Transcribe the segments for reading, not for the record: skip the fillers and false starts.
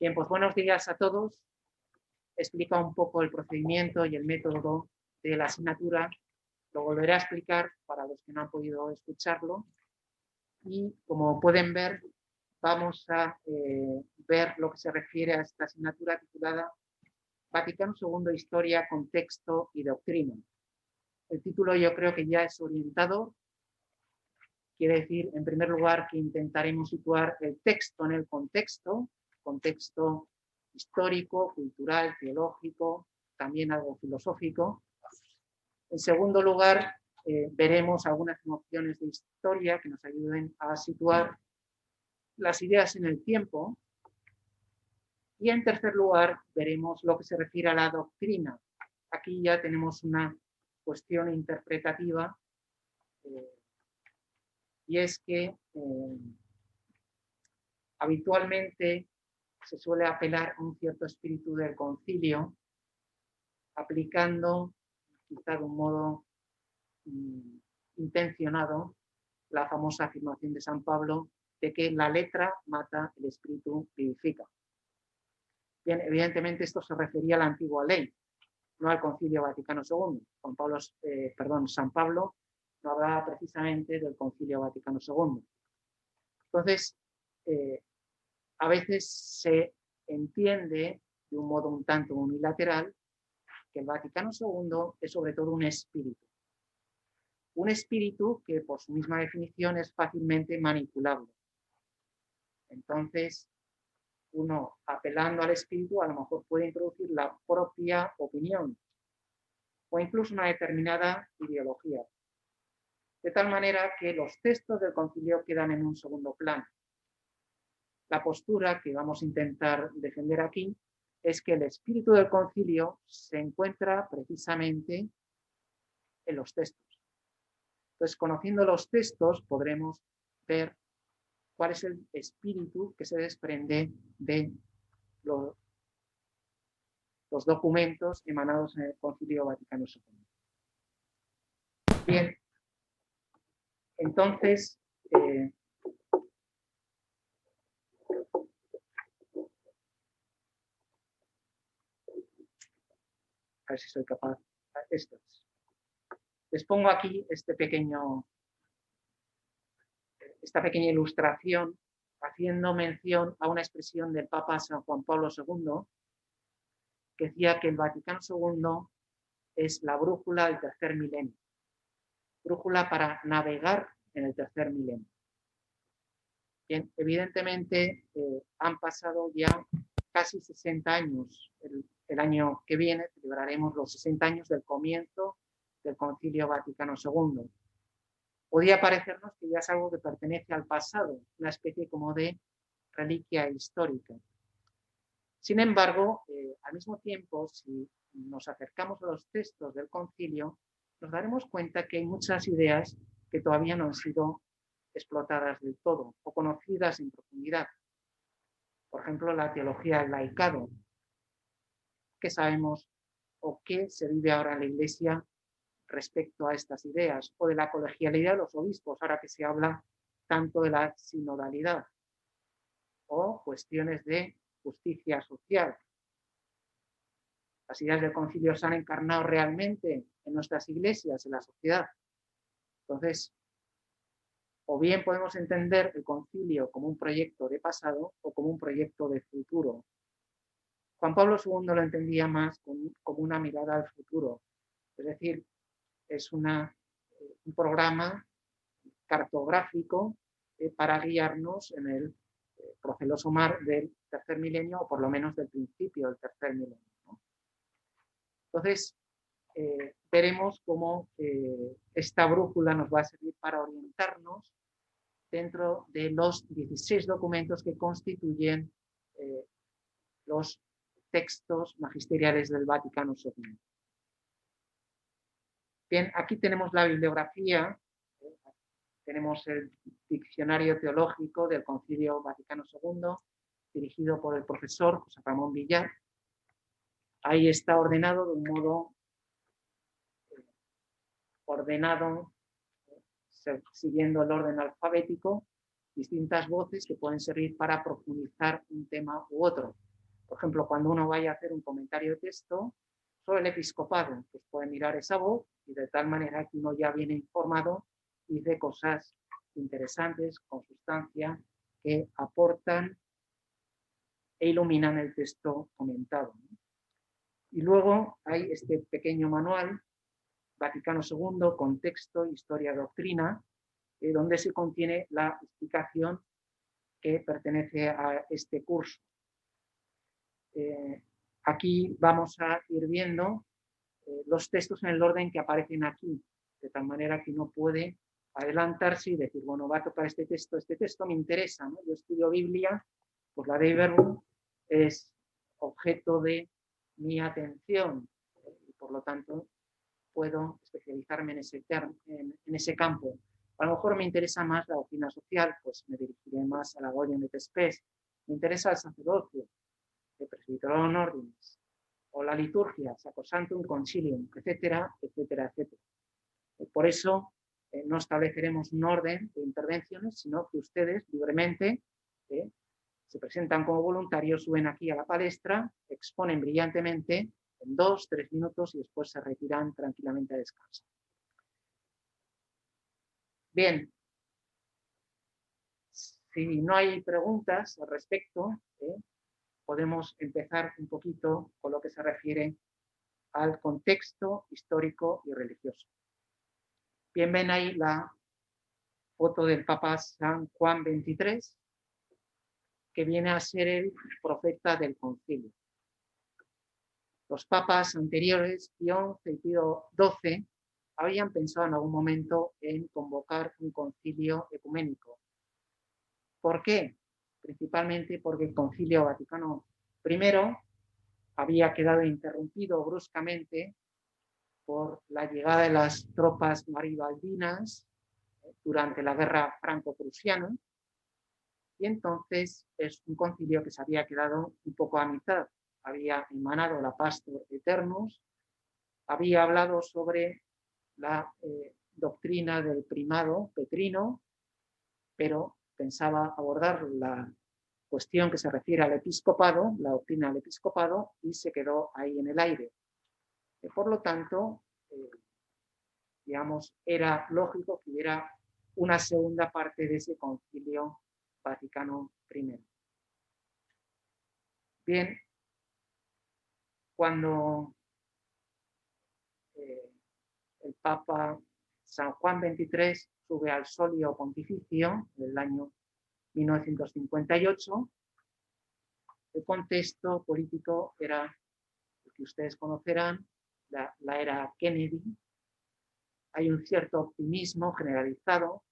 Bien, pues buenos días a todos. Explica un poco el procedimiento y el método de la asignatura. Lo volveré a explicar para los que no han podido escucharlo. Y como pueden ver, vamos a ver lo que se refiere a esta asignatura titulada Vaticano II, Historia, Contexto y Doctrina. El título yo creo que ya es orientador. Quiere decir, en primer lugar, que intentaremos situar el texto en el contexto histórico, cultural, teológico, también algo filosófico. En segundo lugar, veremos algunas nociones de historia que nos ayuden a situar las ideas en el tiempo. Y en tercer lugar, veremos lo que se refiere a la doctrina. Aquí ya tenemos una cuestión interpretativa y es que habitualmente se suele apelar a un cierto espíritu del concilio, aplicando, quizá de un modo intencionado, la famosa afirmación de San Pablo de que la letra mata, el espíritu vivifica. Bien, evidentemente esto se refería a la antigua ley, no al Concilio Vaticano II. San Pablo no hablaba precisamente del Concilio Vaticano II. Entonces, a veces se entiende de un modo un tanto unilateral que el Vaticano II es sobre todo un espíritu. Un espíritu que por su misma definición es fácilmente manipulable. Entonces, uno apelando al espíritu a lo mejor puede introducir la propia opinión o incluso una determinada ideología. De tal manera que los textos del concilio quedan en un segundo plano. La postura que vamos a intentar defender aquí es que el espíritu del concilio se encuentra precisamente en los textos. Entonces, conociendo los textos, podremos ver cuál es el espíritu que se desprende de los documentos emanados en el Concilio Vaticano II. Bien, entonces, a ver si soy capaz. Les pongo aquí esta pequeña ilustración haciendo mención a una expresión del Papa San Juan Pablo II que decía que el Vaticano II es la brújula del tercer milenio. Brújula para navegar en el tercer milenio. Bien, evidentemente han pasado ya casi 60 años. El año que viene celebraremos los 60 años del comienzo del Concilio Vaticano II. Podría parecernos que ya es algo que pertenece al pasado, una especie como de reliquia histórica. Sin embargo, al mismo tiempo, si nos acercamos a los textos del concilio, nos daremos cuenta que hay muchas ideas que todavía no han sido explotadas del todo o conocidas en profundidad. Por ejemplo, la teología del laicado. ¿Qué sabemos o qué se vive ahora en la Iglesia respecto a estas ideas? O de la colegialidad de los obispos, ahora que se habla tanto de la sinodalidad. O cuestiones de justicia social. Las ideas del concilio se han encarnado realmente en nuestras iglesias, en la sociedad. Entonces, o bien podemos entender el concilio como un proyecto de pasado o como un proyecto de futuro. Juan Pablo II lo entendía más como una mirada al futuro. Es decir, es un programa cartográfico para guiarnos en el proceloso mar del tercer milenio, o por lo menos del principio del tercer milenio, ¿no? Entonces, veremos cómo esta brújula nos va a servir para orientarnos dentro de los 16 documentos que constituyen los textos magisteriales del Vaticano II. Bien, aquí tenemos la bibliografía, tenemos el diccionario teológico del Concilio Vaticano II, dirigido por el profesor José Ramón Villar. Ahí está ordenado de un modo ordenado, siguiendo el orden alfabético, distintas voces que pueden servir para profundizar un tema u otro. Por ejemplo, cuando uno vaya a hacer un comentario de texto sobre el episcopado, pues puede mirar esa voz y de tal manera que uno ya viene informado y dice cosas interesantes, con sustancia, que aportan e iluminan el texto comentado. Y luego hay este pequeño manual, Vaticano II, Contexto, Historia, Doctrina, donde se contiene la explicación que pertenece a este curso. Aquí vamos a ir viendo los textos en el orden que aparecen aquí, de tal manera que uno puede adelantarse y decir, bueno, va a tocar este texto me interesa, ¿no? Yo estudio Biblia, pues la Dei Verbum es objeto de mi atención y por lo tanto puedo especializarme en ese campo. A lo mejor me interesa más la doctrina social, pues me dirigiré más a la Gaudium et Spes. Me interesa el sacerdocio, el Presbyterorum Ordinis, o la liturgia, Sacrosanctum Concilium, etcétera, etcétera, etcétera. Por eso no estableceremos un orden de intervenciones, sino que ustedes libremente se presentan como voluntarios, suben aquí a la palestra, exponen brillantemente en 2 o 3 minutos y después se retiran tranquilamente a descansar. Bien, si no hay preguntas al respecto, podemos empezar un poquito con lo que se refiere al contexto histórico y religioso. Bien, ven ahí la foto del Papa San Juan XXIII, que viene a ser el profeta del concilio. Los papas anteriores, Pío XI y Pío XII, habían pensado en algún momento en convocar un concilio ecuménico. ¿Por qué? Principalmente porque el Concilio Vaticano I había quedado interrumpido bruscamente por la llegada de las tropas garibaldinas durante la guerra franco-prusiana, y entonces es un concilio que se había quedado un poco a mitad. Había emanado la Pastor Eternus, había hablado sobre la doctrina del primado petrino, pero pensaba abordar la cuestión que se refiere al episcopado, la doctrina del episcopado, y se quedó ahí en el aire. Por lo tanto, digamos, era lógico que hubiera una segunda parte de ese concilio Vaticano I. Bien, cuando el Papa San Juan XXIII sube al solio pontificio del año 1958, el contexto político era el que ustedes conocerán, la era Kennedy. Hay un cierto optimismo generalizado,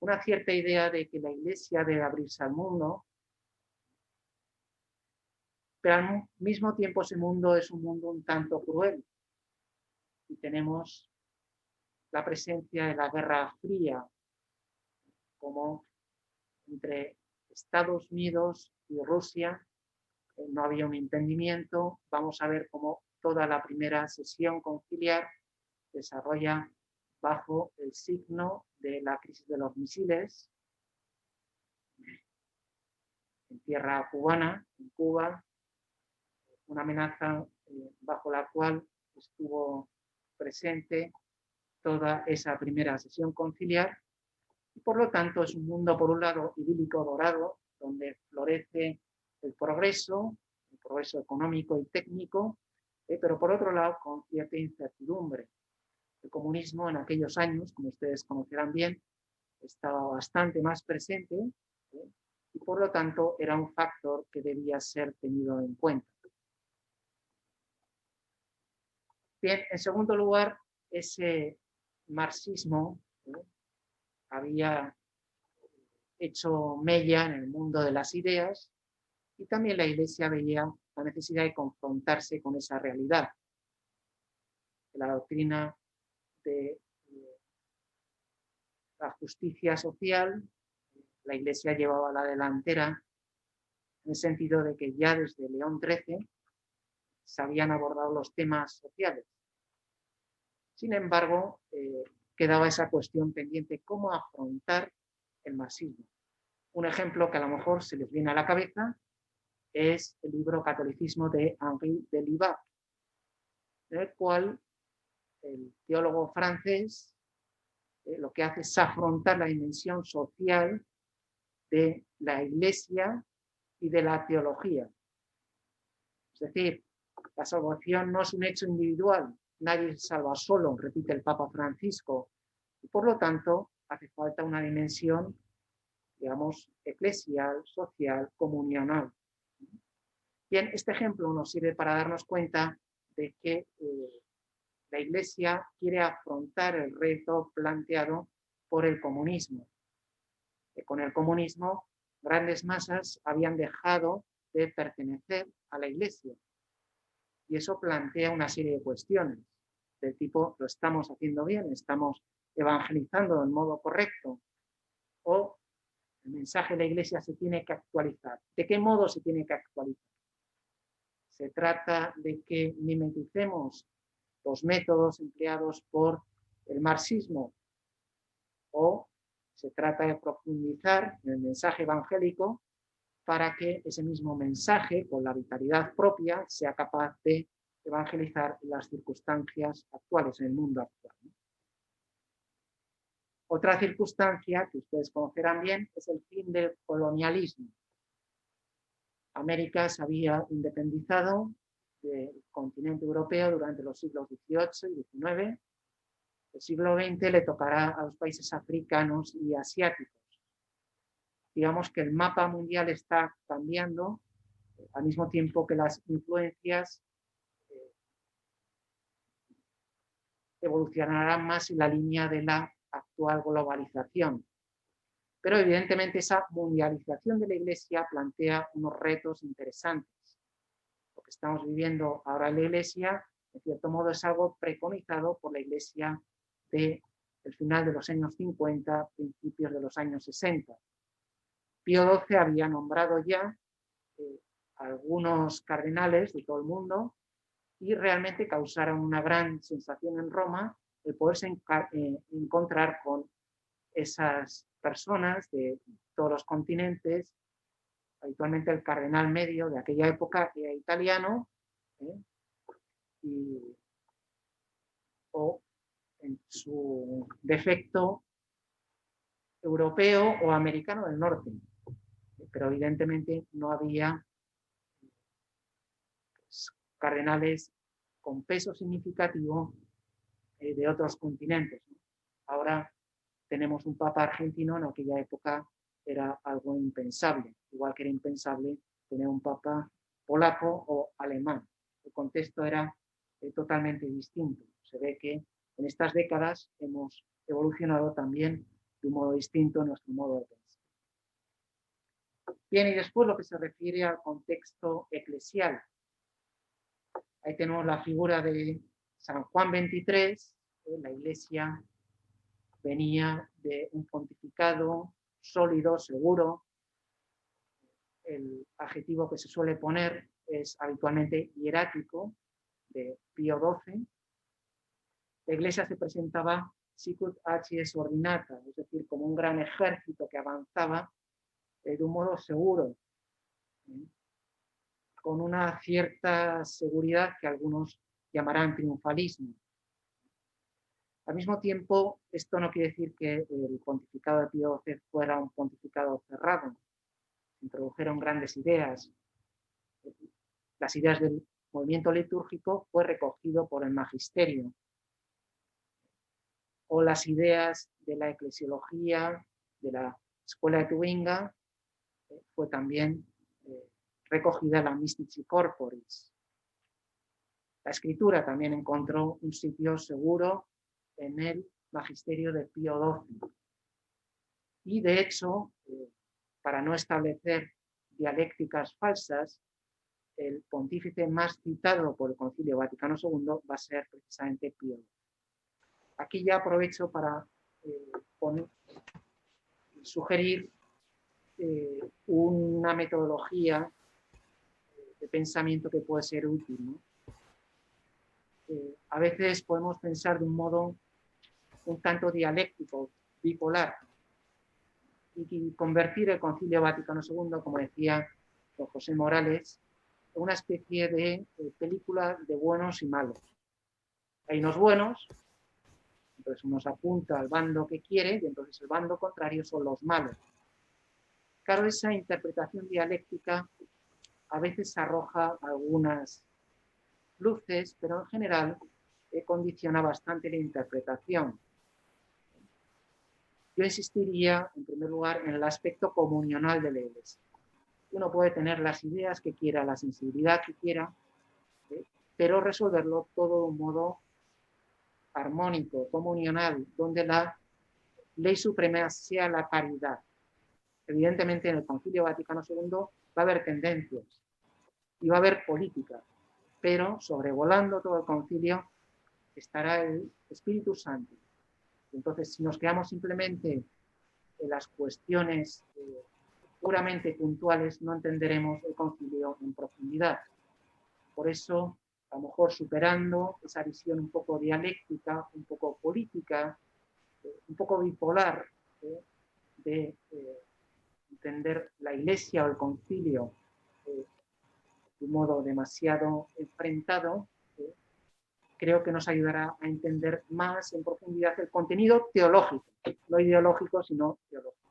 una cierta idea de que la Iglesia debe abrirse al mundo, pero al mismo tiempo ese mundo es un mundo un tanto cruel. Y tenemos la presencia de la Guerra Fría, como entre Estados Unidos y Rusia no había un entendimiento. Vamos a ver cómo toda la primera sesión conciliar desarrolla bajo el signo de la crisis de los misiles en tierra cubana, en Cuba, una amenaza bajo la cual estuvo presente toda esa primera sesión conciliar, y por lo tanto es un mundo, por un lado, idílico dorado, donde florece el progreso económico y técnico, pero por otro lado con cierta incertidumbre. El comunismo en aquellos años, como ustedes conocerán bien, estaba bastante más presente, y por lo tanto era un factor que debía ser tenido en cuenta. Bien, en segundo lugar, ese marxismo había hecho mella en el mundo de las ideas, y también la Iglesia veía la necesidad de confrontarse con esa realidad. La doctrina de la justicia social, la Iglesia llevaba la delantera en el sentido de que ya desde León XIII se habían abordado los temas sociales. Sin embargo, quedaba esa cuestión pendiente, cómo afrontar el marxismo. Un ejemplo que a lo mejor se les viene a la cabeza es el libro Catolicismo de Henri de Libac, en el cual el teólogo francés lo que hace es afrontar la dimensión social de la Iglesia y de la teología. Es decir, la salvación no es un hecho individual, nadie se salva solo, repite el Papa Francisco, y por lo tanto hace falta una dimensión, digamos, eclesial, social, comunional. Bien, este ejemplo nos sirve para darnos cuenta de que la Iglesia quiere afrontar el reto planteado por el comunismo. Que con el comunismo, grandes masas habían dejado de pertenecer a la Iglesia. Y eso plantea una serie de cuestiones del tipo, ¿lo estamos haciendo bien? ¿Estamos evangelizando del modo correcto? ¿O el mensaje de la Iglesia se tiene que actualizar? ¿De qué modo se tiene que actualizar? Se trata de que mimeticemos los métodos empleados por el marxismo, o se trata de profundizar en el mensaje evangélico para que ese mismo mensaje, con la vitalidad propia, sea capaz de evangelizar las circunstancias actuales, en el mundo actual. Otra circunstancia que ustedes conocerán bien es el fin del colonialismo. América se había independizado del continente europeo durante los siglos XVIII y XIX. El siglo XX le tocará a los países africanos y asiáticos. Digamos que el mapa mundial está cambiando al mismo tiempo que las influencias evolucionarán más en la línea de la actual globalización. Pero evidentemente esa mundialización de la Iglesia plantea unos retos interesantes. Lo que estamos viviendo ahora en la Iglesia, en cierto modo, es algo preconizado por la Iglesia del final de los años 50, principios de los años 60. Pío XII había nombrado ya algunos cardenales de todo el mundo y realmente causaron una gran sensación en Roma el poderse encontrar con esas personas de todos los continentes. Habitualmente el cardenal medio de aquella época era italiano, o en su defecto europeo o americano del norte. Pero evidentemente no había cardenales con peso significativo de otros continentes. Ahora tenemos un papa argentino, en aquella época era algo impensable, igual que era impensable tener un papa polaco o alemán. El contexto era totalmente distinto. Se ve que en estas décadas hemos evolucionado también de un modo distinto en nuestro modo de pensar. Bien, y después lo que se refiere al contexto eclesial. Ahí tenemos la figura de San Juan XXIII, la Iglesia venía de un pontificado sólido, seguro. El adjetivo que se suele poner es habitualmente hierático, de Pío XII. La Iglesia se presentaba sicut acies ordinata, es decir, como un gran ejército que avanzaba de un modo seguro, con una cierta seguridad que algunos llamarán triunfalismo. Al mismo tiempo, esto no quiere decir que el pontificado de Pío XII fuera un pontificado cerrado. Se introdujeron grandes ideas. Las ideas del movimiento litúrgico fue recogido por el magisterio. O las ideas de la eclesiología, de la escuela de Tubinga, fue también recogida la Mystici Corporis. La escritura también encontró un sitio seguro en el magisterio de Pío XII. Y de hecho, para no establecer dialécticas falsas, el pontífice más citado por el Concilio Vaticano II va a ser precisamente Pío XII. Aquí ya aprovecho para sugerir una metodología de pensamiento que puede ser útil, ¿no? A veces podemos pensar de un modo un tanto dialéctico, bipolar, y convertir el Concilio Vaticano II, como decía, don José Morales, una especie de película de buenos y malos. Hay unos buenos, entonces uno se apunta al bando que quiere y entonces el bando contrario son los malos. Claro, esa interpretación dialéctica a veces arroja algunas luces, pero en general condiciona bastante la interpretación. Yo insistiría, en primer lugar, en el aspecto comunional de la Iglesia. Uno puede tener las ideas que quiera, la sensibilidad que quiera, pero resolverlo todo de un modo armónico, comunional, donde la ley suprema sea la caridad. Evidentemente, en el Concilio Vaticano II va a haber tendencias y va a haber política, pero sobrevolando todo el concilio estará el Espíritu Santo. Entonces, si nos quedamos simplemente en las cuestiones puramente puntuales, no entenderemos el concilio en profundidad. Por eso, a lo mejor superando esa visión un poco dialéctica, un poco política, un poco bipolar, de entender la Iglesia o el concilio de un modo demasiado enfrentado, creo que nos ayudará a entender más en profundidad el contenido teológico, no ideológico, sino teológico.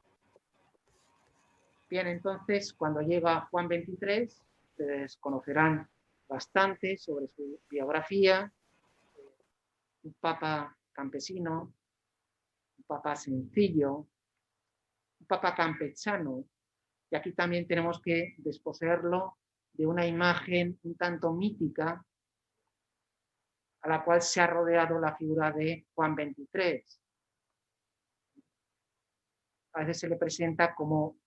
Bien, entonces, cuando llega Juan XXIII, ustedes conocerán bastante sobre su biografía, un papa campesino, un papa sencillo, un papa campechano, y aquí también tenemos que desposeerlo de una imagen un tanto mítica a la cual se ha rodeado la figura de Juan XXIII. A veces se le presenta como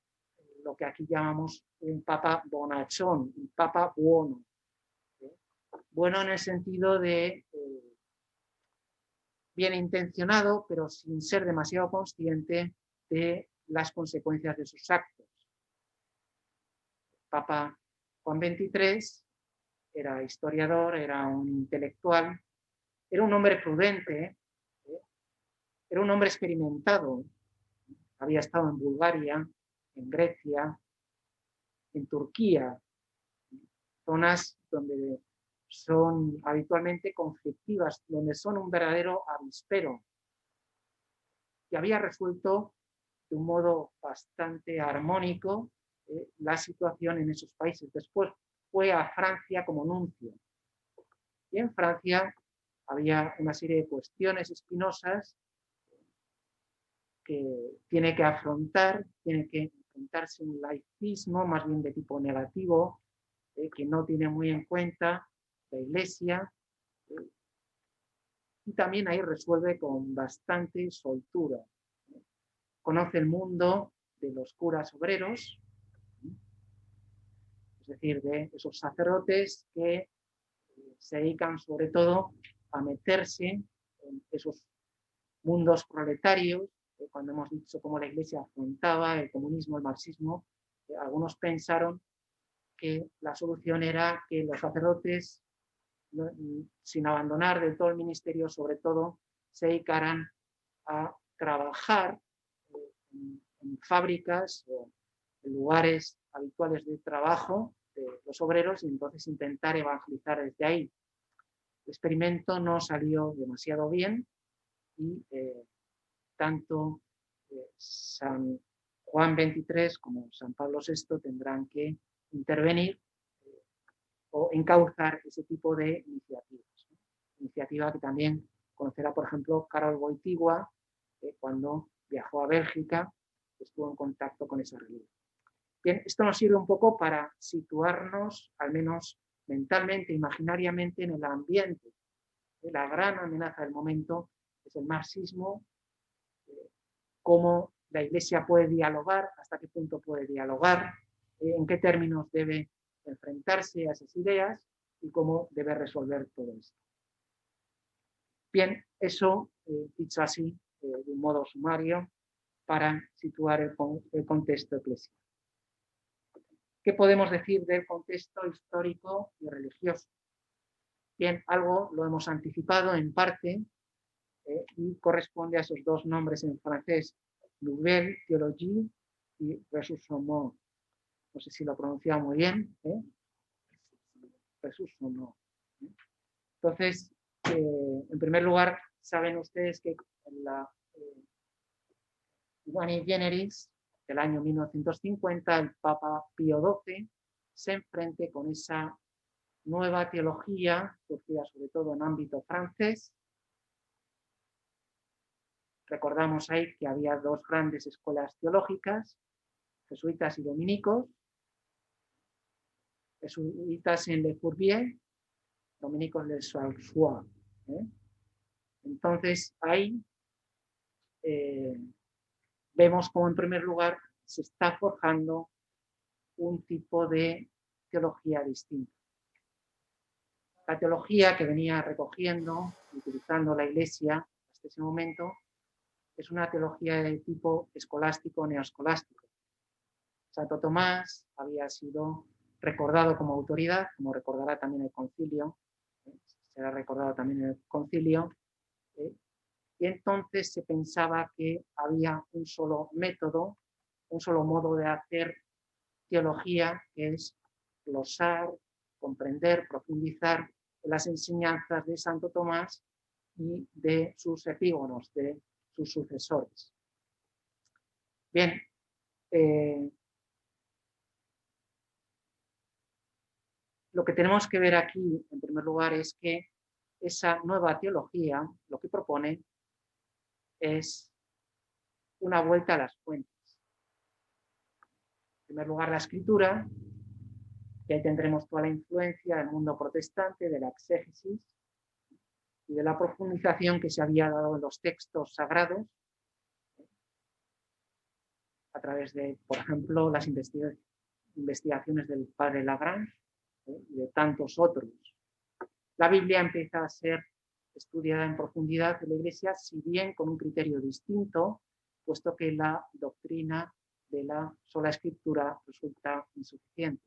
lo que aquí llamamos un papa bonachón, un papa bueno. Bueno en el sentido de bien intencionado, pero sin ser demasiado consciente de las consecuencias de sus actos. Papa Juan XXIII era historiador, era un intelectual, era un hombre prudente, era un hombre experimentado. Había estado en Bulgaria, en Grecia, en Turquía, zonas donde son habitualmente conflictivas, donde son un verdadero avispero. Y había resuelto de un modo bastante armónico la situación en esos países. Después fue a Francia como nuncio. Y en Francia había una serie de cuestiones espinosas que tiene que afrontar, tiene que enfrentarse un laicismo más bien de tipo negativo, que no tiene muy en cuenta la Iglesia, y también ahí resuelve con bastante soltura. Conoce el mundo de los curas obreros, es decir, de esos sacerdotes que se dedican sobre todo a meterse en esos mundos proletarios, cuando hemos dicho cómo la Iglesia afrontaba el comunismo, el marxismo, algunos pensaron que la solución era que los sacerdotes, sin abandonar del todo el ministerio, sobre todo, se dedicaran a trabajar en fábricas o en lugares habituales de trabajo de los obreros y entonces intentar evangelizar desde ahí. El experimento no salió demasiado bien y tanto San Juan XXIII como San Pablo VI tendrán que intervenir o encauzar ese tipo de iniciativas. Iniciativa que también conocerá, por ejemplo, Karol Wojtyła, cuando viajó a Bélgica, estuvo en contacto con esa religión. Bien, esto nos sirve un poco para situarnos, al menos mentalmente, imaginariamente, en el ambiente. La gran amenaza del momento es el marxismo, cómo la Iglesia puede dialogar, hasta qué punto puede dialogar, en qué términos debe enfrentarse a esas ideas y cómo debe resolver todo esto. Bien, eso dicho así, de un modo sumario, para situar el contexto eclesial. ¿Qué podemos decir del contexto histórico y religioso? Bien, algo lo hemos anticipado en parte y corresponde a esos dos nombres en francés, Nouvelle Théologie y Ressourcement. no sé si lo he pronunciado muy bien, Jesús o no. Entonces, en primer lugar, saben ustedes que en la Humani Generis del año 1950, el Papa Pío XII se enfrenta con esa nueva teología, surgida sobre todo en ámbito francés. Recordamos ahí que había dos grandes escuelas teológicas, jesuitas y dominicos. Jesuitas en Le Fourbier, dominicos en Le Salsois. Entonces, ahí vemos como en primer lugar se está forjando un tipo de teología distinta. La teología que venía recogiendo, utilizando la Iglesia hasta ese momento, es una teología de tipo escolástico, neoescolástico. Santo Tomás había sido recordado como autoridad, como recordará también el concilio, será recordado también el concilio, y entonces se pensaba que había un solo método, un solo modo de hacer teología, que es glosar, comprender, profundizar en las enseñanzas de Santo Tomás y de sus epígonos, de sus sucesores. Bien, lo que tenemos que ver aquí, en primer lugar, es que esa nueva teología lo que propone es una vuelta a las fuentes. En primer lugar, la escritura, y ahí tendremos toda la influencia del mundo protestante, de la exégesis y de la profundización que se había dado en los textos sagrados a través de, por ejemplo, las investigaciones del padre Lagrange y de tantos otros. La Biblia empieza a ser estudiada en profundidad en la Iglesia, si bien con un criterio distinto, puesto que la doctrina de la sola escritura resulta insuficiente.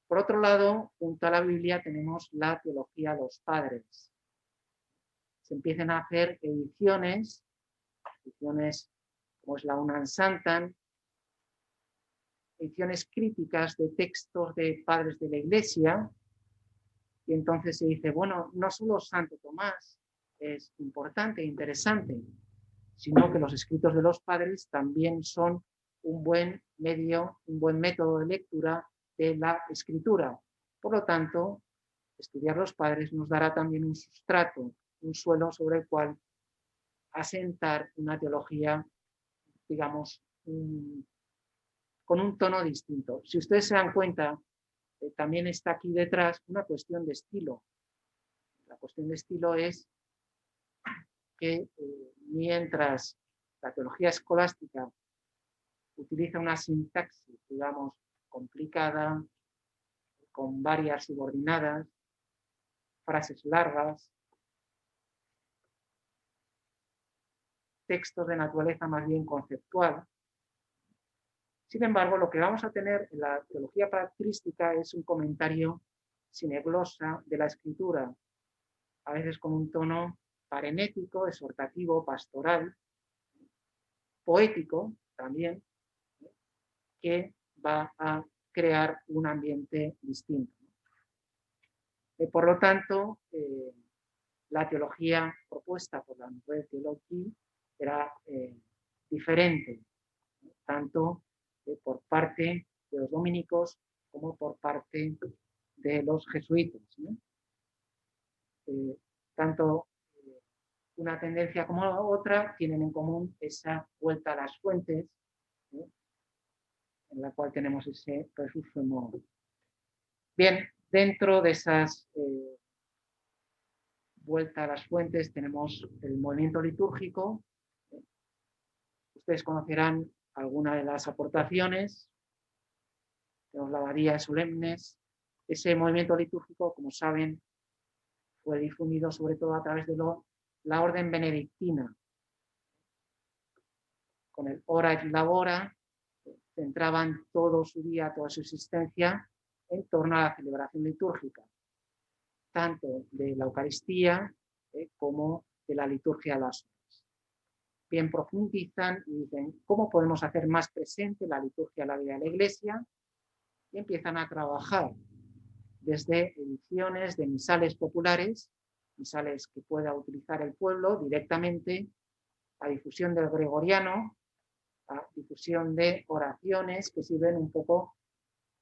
Por otro lado, junto a la Biblia tenemos la teología de los padres. Se empiezan a hacer ediciones como es la Unan Santam, ediciones críticas de textos de padres de la Iglesia, y entonces se dice, bueno, no solo Santo Tomás es importante e interesante, sino que los escritos de los padres también son un buen medio, un buen método de lectura de la escritura. Por lo tanto, estudiar los padres nos dará también un sustrato, un suelo sobre el cual asentar una teología, digamos, con un tono distinto. Si ustedes se dan cuenta, también está aquí detrás una cuestión de estilo. La cuestión de estilo es que mientras la teología escolástica utiliza una sintaxis, digamos, complicada, con varias subordinadas, frases largas, textos de naturaleza más bien conceptual. Sin embargo, lo que vamos a tener en la teología patrística es un comentario sine glosa de la escritura, a veces con un tono parenético, exhortativo, pastoral, poético también, que va a crear un ambiente distinto. Por lo tanto, la teología propuesta por la Nouvelle Théologie era diferente, tanto por parte de los dominicos como por parte de los jesuitas. Tanto una tendencia como la otra tienen en común esa vuelta a las fuentes, en la cual tenemos ese resumo. Bien, dentro de esas vuelta a las fuentes tenemos el movimiento litúrgico. Ustedes conocerán alguna de las aportaciones. Tenemos la María Solemnes. Ese movimiento litúrgico, como saben, fue difundido sobre todo a través de la orden benedictina. Con el ora et labora, centraban todo su día, toda su existencia en torno a la celebración litúrgica, tanto de la Eucaristía como de la liturgia de las horas. bien profundizan y dicen cómo podemos hacer más presente la liturgia en la vida de la Iglesia, y empiezan a trabajar desde ediciones de misales populares, misales que pueda utilizar el pueblo directamente, a difusión del gregoriano, a difusión de oraciones que sirven un poco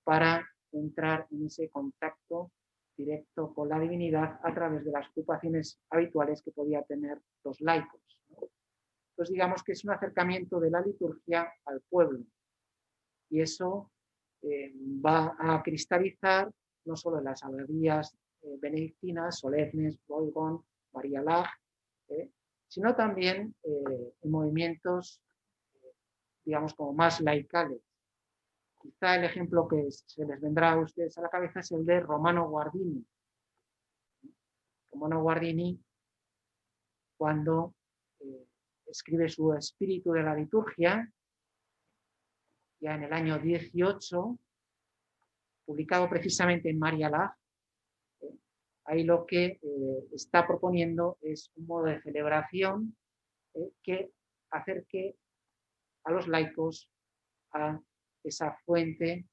para entrar en ese contacto directo con la divinidad a través de las ocupaciones habituales que podía tener los laicos, ¿no? Entonces digamos que es un acercamiento de la liturgia al pueblo, y eso va a cristalizar no solo en las abadías benedictinas, Solemnes, Boigón, María Lag, sino también en movimientos, digamos, como más laicales. Quizá el ejemplo que se les vendrá a ustedes a la cabeza es el de Romano Guardini. Romano Guardini, cuando escribe su Espíritu de la Liturgia, ya en el año 18, publicado precisamente en María Lag, ahí lo que está proponiendo es un modo de celebración que acerque a los laicos a esa fuente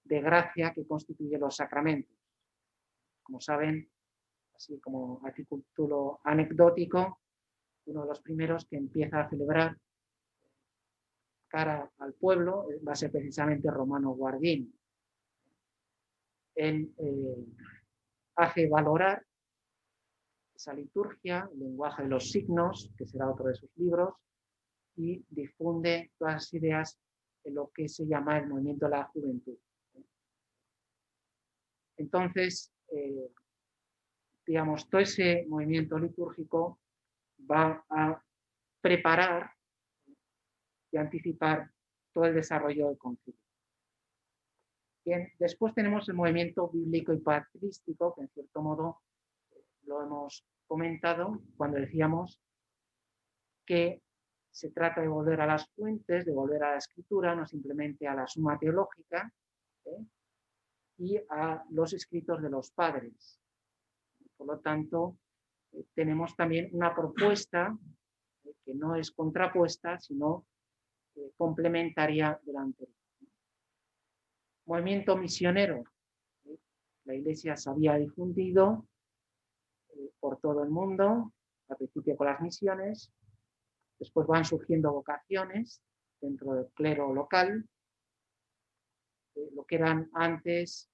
de gracia que constituye los sacramentos. Como saben, así como a título anecdótico, uno de los primeros que empieza a celebrar cara al pueblo va a ser precisamente Romano Guardini. Él hace valorar esa liturgia, el lenguaje de los signos, que será otro de sus libros, y difunde todas las ideas en lo que se llama el movimiento de la juventud. Entonces, digamos, todo ese movimiento litúrgico va a preparar y anticipar todo el desarrollo del concilio. Bien, después tenemos el movimiento bíblico y patrístico, que en cierto modo lo hemos comentado cuando decíamos que se trata de volver a las fuentes, de volver a la escritura, no simplemente a la suma teológica, y a los escritos de los padres. Por lo tanto, tenemos también una propuesta que no es contrapuesta, sino complementaria de la anterior. Movimiento misionero. La Iglesia se había difundido por todo el mundo, al principio con las misiones, después van surgiendo vocaciones dentro del clero local, lo que eran antes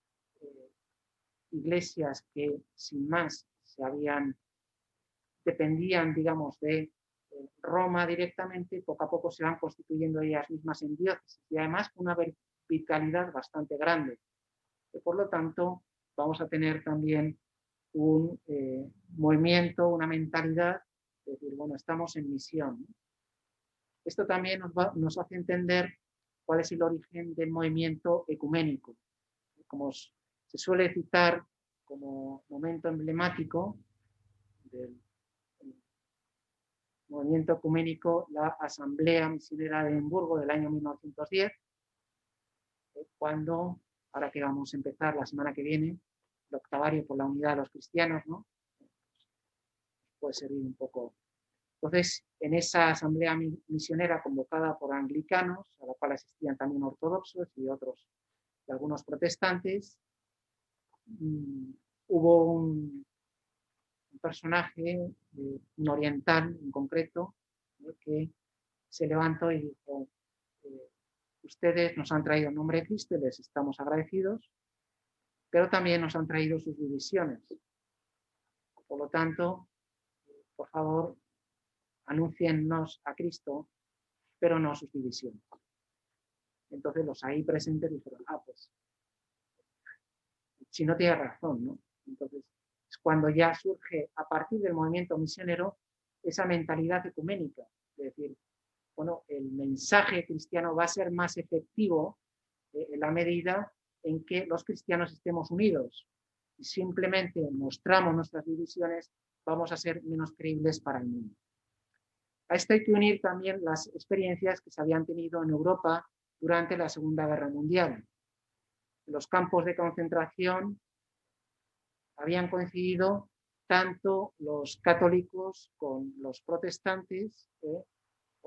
iglesias que sin más dependían, digamos, de Roma directamente, poco a poco se van constituyendo ellas mismas en diócesis, y además una verticalidad bastante grande. Por lo tanto, vamos a tener también un movimiento, una mentalidad, de decir, bueno, estamos en misión. Esto también nos hace entender cuál es el origen del movimiento ecuménico. Como se suele citar como momento emblemático del movimiento ecuménico la Asamblea Misionera de Edimburgo del año 1910, cuando, ahora que vamos a empezar la semana que viene, el octavario por la unidad de los cristianos, ¿no? Puede servir un poco. Entonces, en esa asamblea misionera convocada por anglicanos, a la cual asistían también ortodoxos y otros, y algunos protestantes, hubo un personaje, un oriental en concreto, que se levantó y dijo, ustedes nos han traído en nombre de Cristo y les estamos agradecidos, pero también nos han traído sus divisiones. Por lo tanto, por favor, anúnciennos a Cristo, pero no sus divisiones. Entonces los ahí presentes dijeron, pues, si no tiene razón, ¿no? Entonces es cuando ya surge, a partir del movimiento misionero, esa mentalidad ecuménica, es decir, bueno, el mensaje cristiano va a ser más efectivo en la medida en que los cristianos estemos unidos. Y simplemente mostramos nuestras divisiones, vamos a ser menos creíbles para el mundo. A esto hay que unir también las experiencias que se habían tenido en Europa durante la Segunda Guerra Mundial. En los campos de concentración habían coincidido tanto los católicos con los protestantes,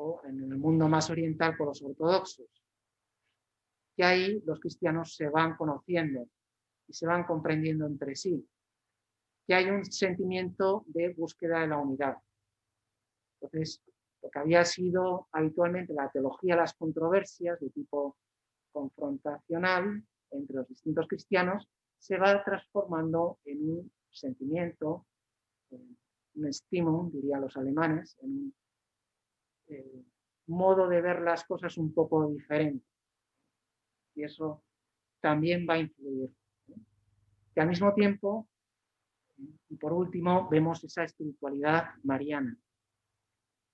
o en el mundo más oriental por los ortodoxos. Que ahí los cristianos se van conociendo y se van comprendiendo entre sí. Que hay un sentimiento de búsqueda de la unidad. Entonces, lo que había sido habitualmente la teología de las controversias de tipo confrontacional entre los distintos cristianos, se va transformando en un sentimiento, en un Stimmung, dirían los alemanes, en un modo de ver las cosas un poco diferente. Y eso también va a influir. Y al mismo tiempo, y por último, vemos esa espiritualidad mariana.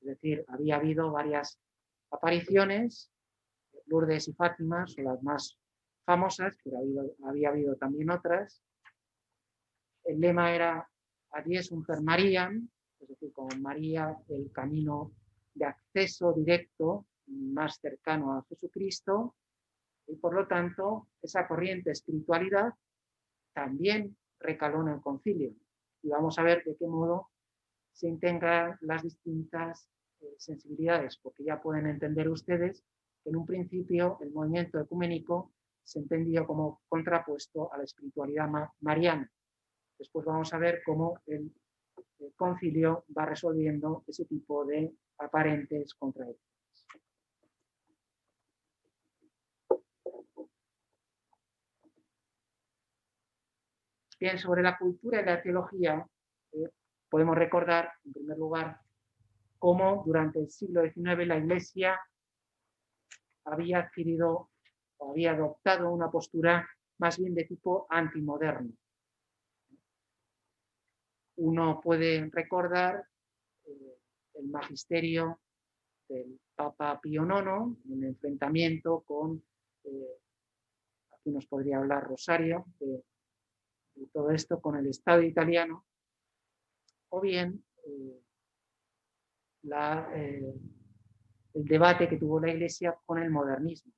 Es decir, había habido varias apariciones, Lourdes y Fátima son las más famosas, pero había habido también otras. El lema era Adies per Mariam, es decir, con María el camino de acceso directo más cercano a Jesucristo, y por lo tanto esa corriente de espiritualidad también recaló en el concilio. Y vamos a ver de qué modo se integran las distintas sensibilidades, porque ya pueden entender ustedes que en un principio el movimiento ecuménico se entendía como contrapuesto a la espiritualidad mariana. Después vamos a ver cómo el concilio va resolviendo ese tipo de aparentes contradicciones. Bien, sobre la cultura y la teología, podemos recordar, en primer lugar, cómo durante el siglo XIX la Iglesia había adquirido o había adoptado una postura más bien de tipo antimoderno. Uno puede recordar el magisterio del Papa Pío IX en enfrentamiento con, aquí nos podría hablar Rosario, de todo esto con el Estado italiano, o bien el debate que tuvo la Iglesia con el modernismo,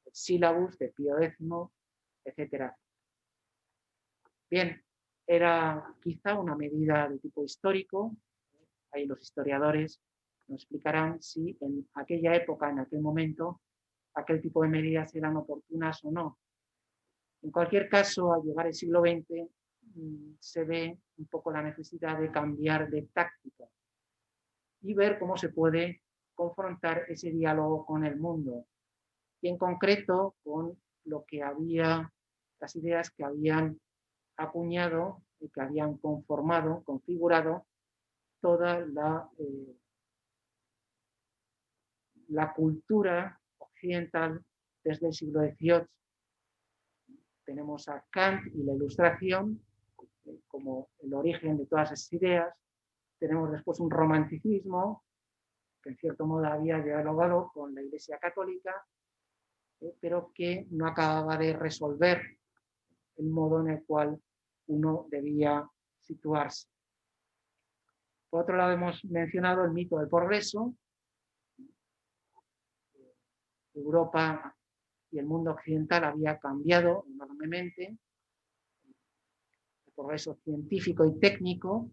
el sílabus de Pío X, etc. Bien, era quizá una medida de tipo histórico. Ahí los historiadores nos explicarán si en aquella época, en aquel momento, aquel tipo de medidas eran oportunas o no. En cualquier caso, al llegar el siglo XX, se ve un poco la necesidad de cambiar de táctica y ver cómo se puede confrontar ese diálogo con el mundo y en concreto con lo que había, las ideas que habían acuñado y que habían conformado, configurado toda la cultura occidental desde el siglo XVIII. Tenemos a Kant y la Ilustración como el origen de todas esas ideas. Tenemos después un romanticismo que en cierto modo había dialogado con la Iglesia Católica, pero que no acababa de resolver el modo en el cual uno debía situarse. Por otro lado, hemos mencionado el mito del progreso. Europa y el mundo occidental había cambiado enormemente. El progreso científico y técnico.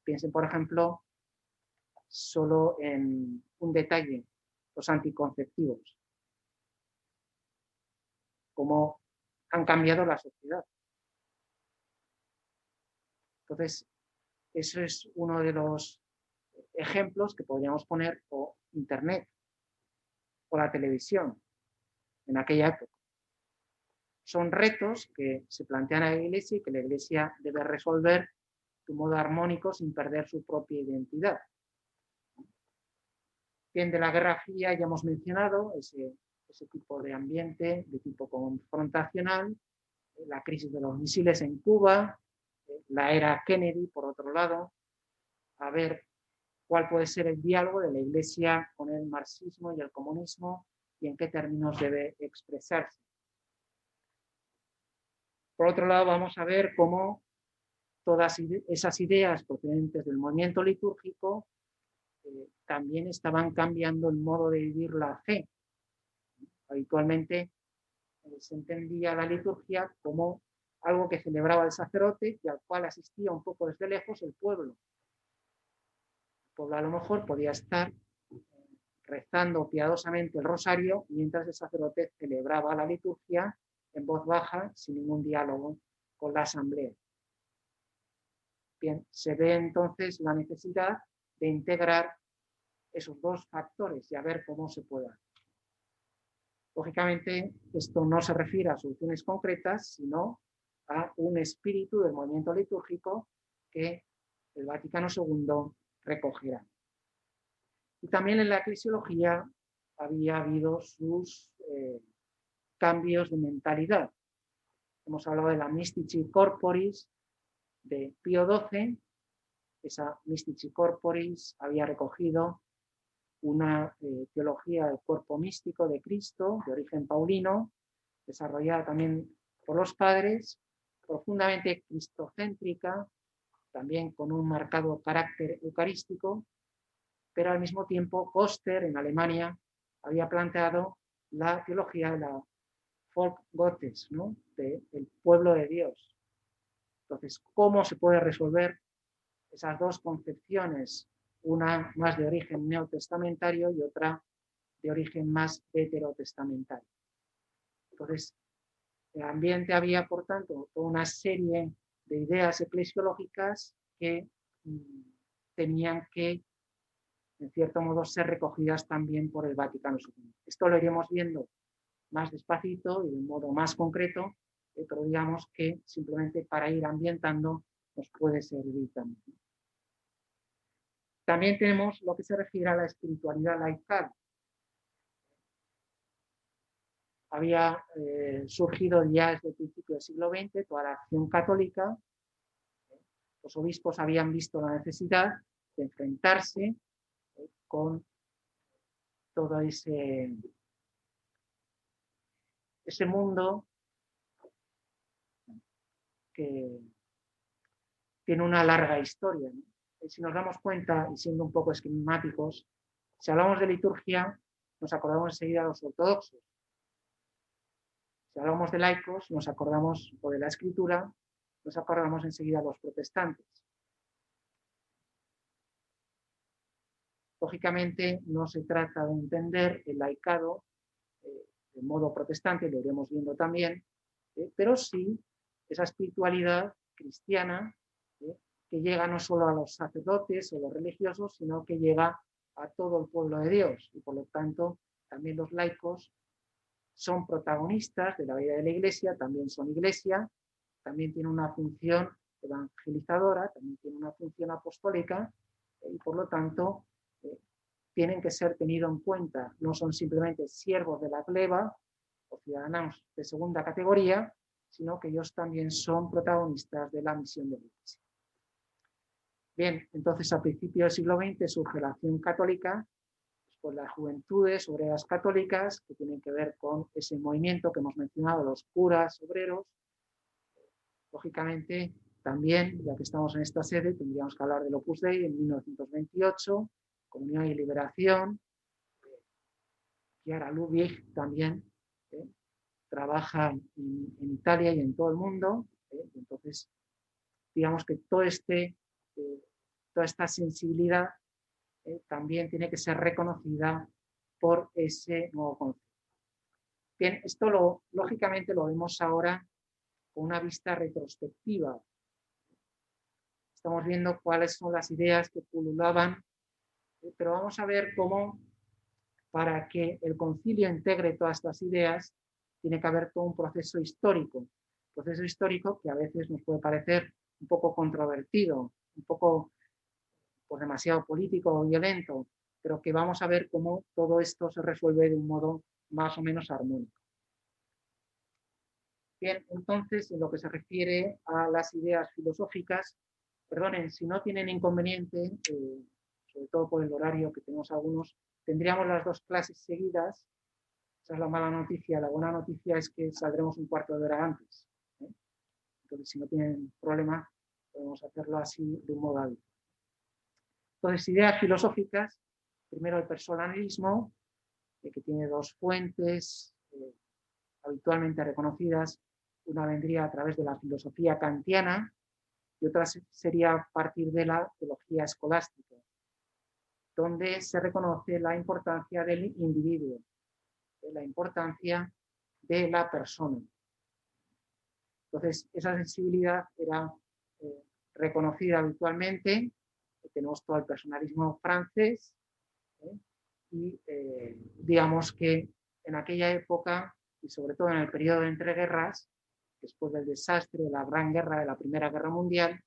Piensen, por ejemplo, solo en un detalle, los anticonceptivos. Cómo han cambiado la sociedad. Entonces, eso es uno de los ejemplos que podríamos poner, o Internet, o la televisión, en aquella época. Son retos que se plantean a la Iglesia y que la Iglesia debe resolver de un modo armónico sin perder su propia identidad. Bien, de la Guerra Fría ya hemos mencionado ese tipo de ambiente, de tipo confrontacional, la crisis de los misiles en Cuba, la era Kennedy, por otro lado, a ver cuál puede ser el diálogo de la Iglesia con el marxismo y el comunismo y en qué términos debe expresarse. Por otro lado, vamos a ver cómo todas esas ideas procedentes del movimiento litúrgico también estaban cambiando el modo de vivir la fe. Habitualmente se entendía la liturgia como algo que celebraba el sacerdote y al cual asistía un poco desde lejos el pueblo. pueblo a lo mejor podía estar rezando piadosamente el rosario mientras el sacerdote celebraba la liturgia en voz baja, sin ningún diálogo con la asamblea. Bien, se ve entonces la necesidad de integrar esos dos factores y a ver cómo se puede hacer. Lógicamente, esto no se refiere a soluciones concretas, sino a un espíritu del movimiento litúrgico que el Vaticano II recogerá. Y también en la eclesiología había habido sus cambios de mentalidad. Hemos hablado de la Mystici Corporis de Pío XII. Esa Mystici Corporis había recogido una teología del cuerpo místico de Cristo, de origen paulino, desarrollada también por los padres, profundamente cristocéntrica, también con un marcado carácter eucarístico, pero al mismo tiempo Koster en Alemania había planteado la teología de la Volk Gottes, ¿no? Del pueblo de Dios. Entonces, ¿cómo se puede resolver esas dos concepciones? Una más de origen neotestamentario y otra de origen más heterotestamentario. Entonces, el ambiente había, por tanto, toda una serie de ideas eclesiológicas que tenían que, en cierto modo, ser recogidas también por el Vaticano II. Esto lo iremos viendo más despacito y de un modo más concreto, pero digamos que simplemente para ir ambientando nos puede servir también. También tenemos lo que se refiere a la espiritualidad laical. Había surgido ya desde el principio del siglo XX toda la acción católica. Los obispos habían visto la necesidad de enfrentarse con todo ese mundo que tiene una larga historia, ¿no? Si nos damos cuenta, y siendo un poco esquemáticos, si hablamos de liturgia, nos acordamos enseguida de los ortodoxos. Si hablamos de laicos, nos acordamos, o de la escritura, nos acordamos enseguida de los protestantes. Lógicamente, no se trata de entender el laicado de modo protestante, lo iremos viendo también, pero sí esa espiritualidad cristiana que llega no solo a los sacerdotes o los religiosos, sino que llega a todo el pueblo de Dios. Y por lo tanto, también los laicos son protagonistas de la vida de la Iglesia, también son Iglesia, también tienen una función evangelizadora, también tienen una función apostólica, y por lo tanto tienen que ser tenidos en cuenta. No son simplemente siervos de la gleba o ciudadanos de segunda categoría, sino que ellos también son protagonistas de la misión de la Iglesia. Bien, entonces a principios del siglo XX surge la acción católica, pues las juventudes obreras católicas, que tienen que ver con ese movimiento que hemos mencionado, los curas obreros. Lógicamente, también, ya que estamos en esta sede, tendríamos que hablar del Opus Dei en 1928, Comunión y Liberación. Chiara Lubich también trabaja en Italia y en todo el mundo. Entonces, digamos que toda esta sensibilidad también tiene que ser reconocida por ese nuevo concepto. Bien, esto lógicamente lo vemos ahora con una vista retrospectiva. Estamos viendo cuáles son las ideas que pululaban, pero vamos a ver cómo, para que el concilio integre todas estas ideas, tiene que haber todo un proceso histórico que a veces nos puede parecer un poco controvertido, un poco pues, demasiado político o violento, pero que vamos a ver cómo todo esto se resuelve de un modo más o menos armónico. Bien, entonces, en lo que se refiere a las ideas filosóficas, perdonen, si no tienen inconveniente, sobre todo por el horario que tenemos algunos, tendríamos las dos clases seguidas. Esa es la mala noticia. La buena noticia es que saldremos un cuarto de hora antes. Entonces, si no tienen problema, podemos hacerlo así de un modo hábil. Entonces, ideas filosóficas, primero el personalismo, que tiene dos fuentes habitualmente reconocidas. Una vendría a través de la filosofía kantiana y otra sería a partir de la teología escolástica. donde se reconoce la importancia del individuo, la importancia de la persona. Entonces, esa sensibilidad era reconocida habitualmente. Tenemos todo el personalismo francés, y digamos que en aquella época, y sobre todo en el periodo de entreguerras, después del desastre de la Gran Guerra, de la Primera Guerra Mundial,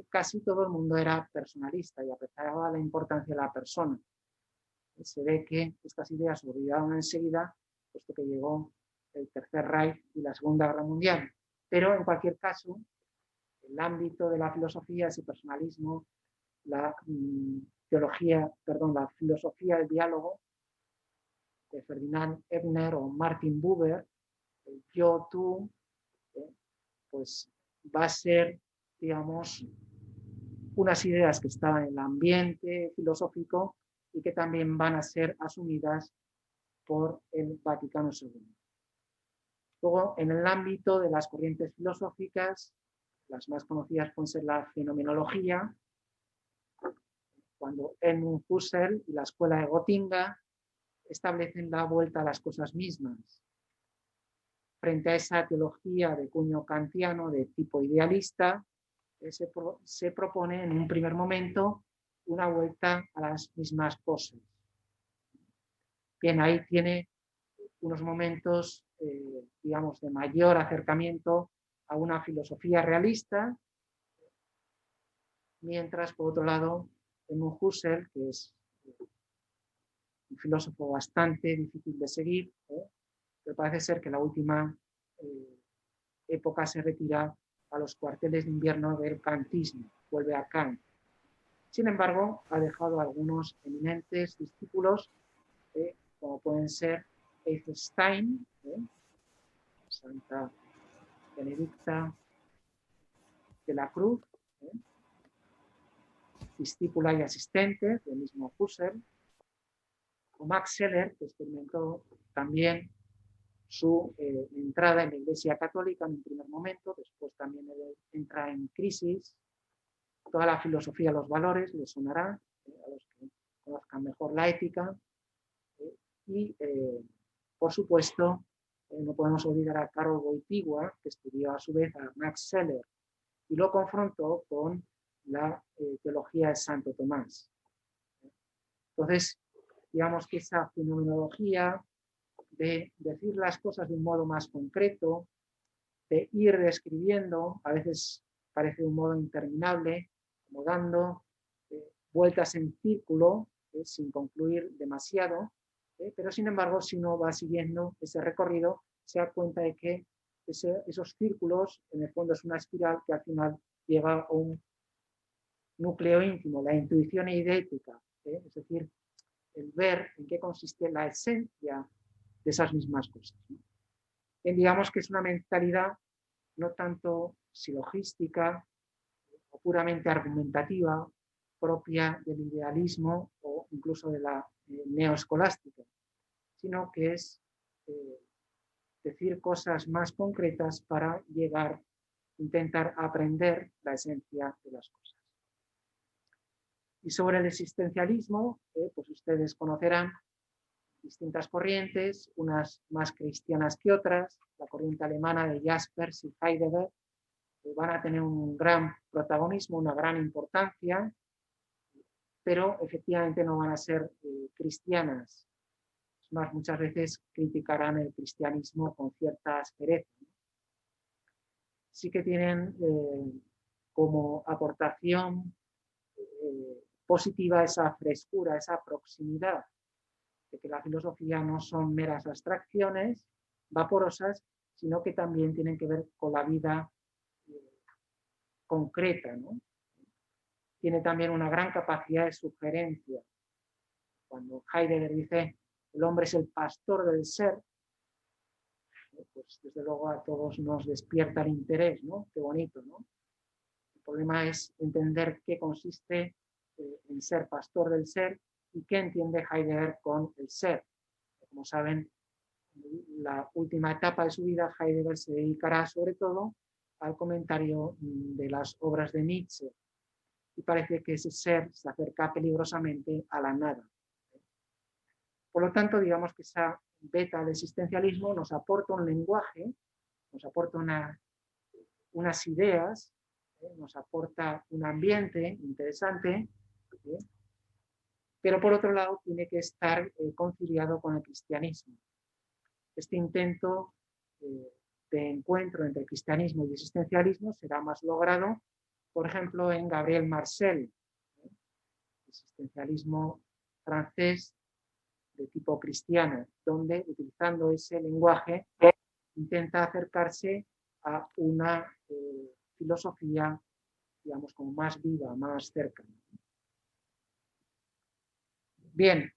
casi todo el mundo era personalista y apreciaba la importancia de la persona. Se ve que estas ideas se olvidaron enseguida, puesto que llegó el Tercer Reich y la Segunda Guerra Mundial. Pero en cualquier caso, el ámbito de la filosofía, ese personalismo, la la filosofía del diálogo de Ferdinand Ebner o Martin Buber, el yo-tú, pues va a ser, digamos, unas ideas que estaban en el ambiente filosófico y que también van a ser asumidas por el Vaticano II. Luego, en el ámbito de las corrientes filosóficas, las más conocidas pueden ser la fenomenología, cuando Edmund Husserl y la escuela de Gotinga establecen la vuelta a las cosas mismas. Frente a esa teología de cuño kantiano de tipo idealista, se propone en un primer momento una vuelta a las mismas cosas. Bien, ahí tiene unos momentos, digamos, de mayor acercamiento a una filosofía realista, mientras, por otro lado, Edmund Husserl, que es un filósofo bastante difícil de seguir, pero parece ser que la última época se retira a los cuarteles de invierno del kantismo, vuelve a Kant. Sin embargo, ha dejado algunos eminentes discípulos, como pueden ser Eisenstein, Santa Benedicta de la Cruz, discípula y asistente del mismo Husserl, o Max Scheler, que experimentó también su entrada en la Iglesia Católica en un primer momento, después también entra en crisis. Toda la filosofía de los valores les sonará, a los que conozcan mejor la ética. Y, por supuesto, no podemos olvidar a Karol Wojtyła, que estudió a su vez a Max Scheler y lo confrontó con la teología de Santo Tomás. Entonces, digamos que esa fenomenología de decir las cosas de un modo más concreto, de ir describiendo, a veces parece de un modo interminable, como dando vueltas en círculo, sin concluir demasiado, pero sin embargo, si uno va siguiendo ese recorrido, se da cuenta de que esos círculos, en el fondo, es una espiral que al final lleva a un núcleo íntimo, la intuición eidética, es decir, el ver en qué consiste la esencia de esas mismas cosas, ¿no? Digamos que es una mentalidad no tanto silogística o puramente argumentativa, propia del idealismo o incluso de la neoescolástica, sino que es decir cosas más concretas para llegar, intentar aprender la esencia de las cosas. Y sobre el existencialismo, pues ustedes conocerán distintas corrientes, unas más cristianas que otras. La corriente alemana de Jaspers y Heidegger van a tener un gran protagonismo, una gran importancia, pero efectivamente no van a ser cristianas. Es más, muchas veces criticarán el cristianismo con cierta aspereza. Sí que tienen como aportación positiva esa frescura, esa proximidad, de que la filosofía no son meras abstracciones vaporosas, sino que también tienen que ver con la vida concreta, ¿no? Tiene también una gran capacidad de sugerencia. Cuando Heidegger dice el hombre es el pastor del ser, pues desde luego a todos nos despierta el interés, ¿no? Qué bonito, ¿no? El problema es entender qué consiste en ser pastor del ser y qué entiende Heidegger con el ser. Como saben, en la última etapa de su vida, Heidegger se dedicará sobre todo al comentario de las obras de Nietzsche. y parece que ese ser se acerca peligrosamente a la nada. Por lo tanto, digamos que esa beta del existencialismo nos aporta un lenguaje, nos aporta unas ideas, nos aporta un ambiente interesante, pero por otro lado tiene que estar conciliado con el cristianismo. Este intento de encuentro entre cristianismo y existencialismo será más logrado, por ejemplo, en Gabriel Marcel, existencialismo francés de tipo cristiano, donde, utilizando ese lenguaje, intenta acercarse a una filosofía, digamos, como más viva, más cercana. Bien,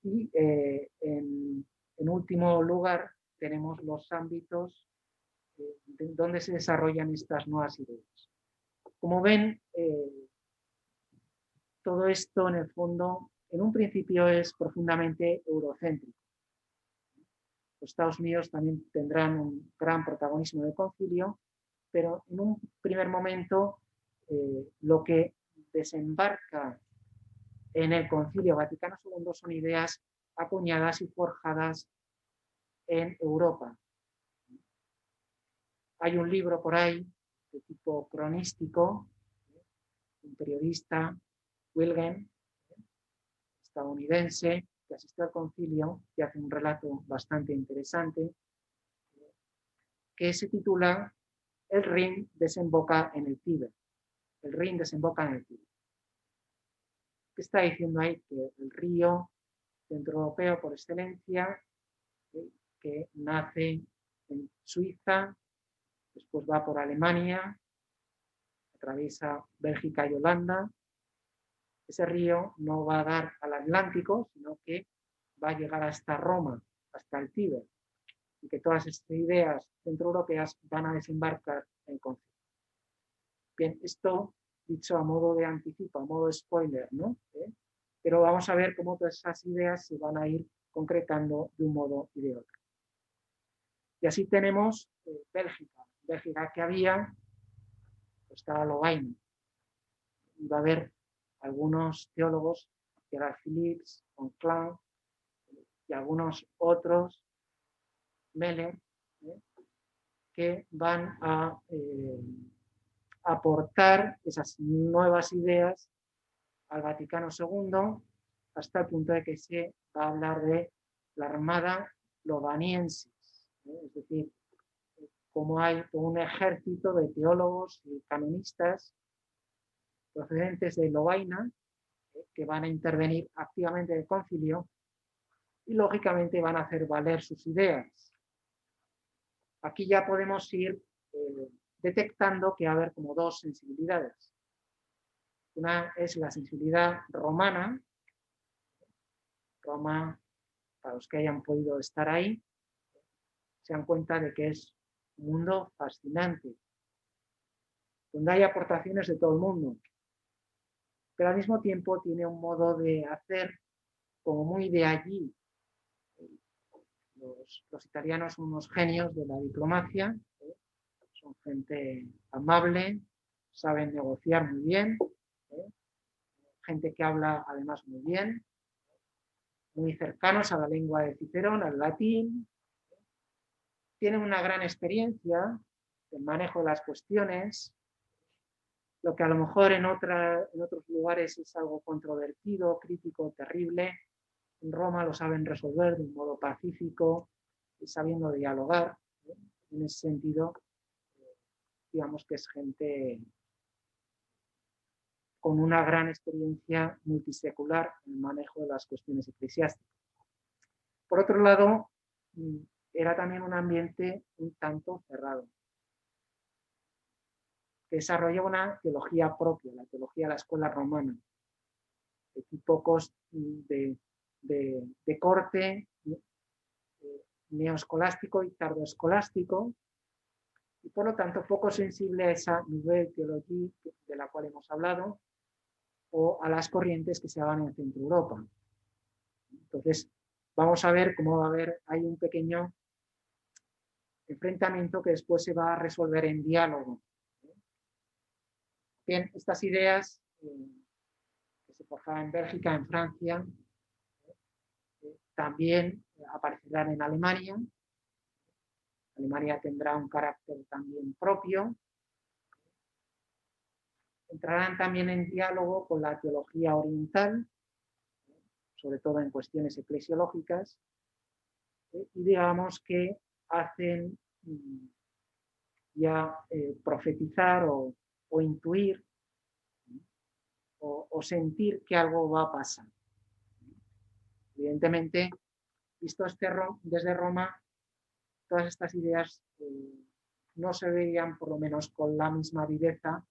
y en último lugar tenemos los ámbitos donde se desarrollan estas nuevas ideas. Como ven, todo esto en el fondo, en un principio es profundamente eurocéntrico. Los Estados Unidos también tendrán un gran protagonismo de concilio, pero en un primer momento lo que desembarca en el Concilio Vaticano II son ideas acuñadas y forjadas en Europa. Hay un libro por ahí de tipo cronístico, un periodista, Wilgen, estadounidense, que asistió al concilio y hace un relato bastante interesante, que se titula El Rin desemboca en el Tíber. El Rin desemboca en el Tíber. ¿Qué está diciendo ahí? Que el río centroeuropeo por excelencia, que nace en Suiza, después va por Alemania, atraviesa Bélgica y Holanda. Ese río no va a dar al Atlántico, sino que va a llegar hasta Roma, hasta el Tíber, y que todas estas ideas centroeuropeas van a desembarcar en concilio. Bien, esto dicho a modo de anticipo, a modo de spoiler, ¿no? Pero vamos a ver cómo todas esas ideas se van a ir concretando de un modo y de otro. Y así tenemos Bélgica. Bélgica que había, pues estaba Lovaina. Y va a haber algunos teólogos, Gerard Philips, Conclave, y algunos otros, Meller, que van a aportar esas nuevas ideas al Vaticano II, hasta el punto de que se va a hablar de la Armada Lovaniensis, es decir, como hay un ejército de teólogos y canonistas procedentes de Lovaina que van a intervenir activamente en el concilio y lógicamente van a hacer valer sus ideas. Aquí ya podemos ir detectando que va a haber como dos sensibilidades. Una es la sensibilidad romana. Roma, para los que hayan podido estar ahí, se dan cuenta de que es un mundo fascinante, donde hay aportaciones de todo el mundo, pero al mismo tiempo tiene un modo de hacer como muy de allí. Los italianos son unos genios de la diplomacia, son gente amable, saben negociar muy bien, gente que habla además muy bien, muy cercanos a la lengua de Cicerón, al latín, tienen una gran experiencia del manejo de las cuestiones, lo que a lo mejor en otros lugares es algo controvertido, crítico, terrible. En Roma lo saben resolver de un modo pacífico y sabiendo dialogar. En ese sentido, digamos que es gente con una gran experiencia multisecular en el manejo de las cuestiones eclesiásticas. Por otro lado, era también un ambiente un tanto cerrado, que desarrollaba una teología propia, la teología de la escuela romana, de tipo de corte neoescolástico y tardoescolástico, y por lo tanto poco sensible a esa nouvelle teología de la cual hemos hablado, o a las corrientes que se daban en Centro Europa. Entonces, vamos a ver cómo va a haber, hay un pequeño enfrentamiento que después se va a resolver en diálogo. Bien, estas ideas que se forjaba en Bélgica, en Francia, también aparecerán en Alemania. Alemania tendrá un carácter también propio. Entrarán también en diálogo con la teología oriental, sobre todo en cuestiones eclesiológicas, y digamos que hacen ya profetizar o intuir o sentir que algo va a pasar. Evidentemente, visto desde Roma, todas estas ideas no se veían, por lo menos, con la misma viveza,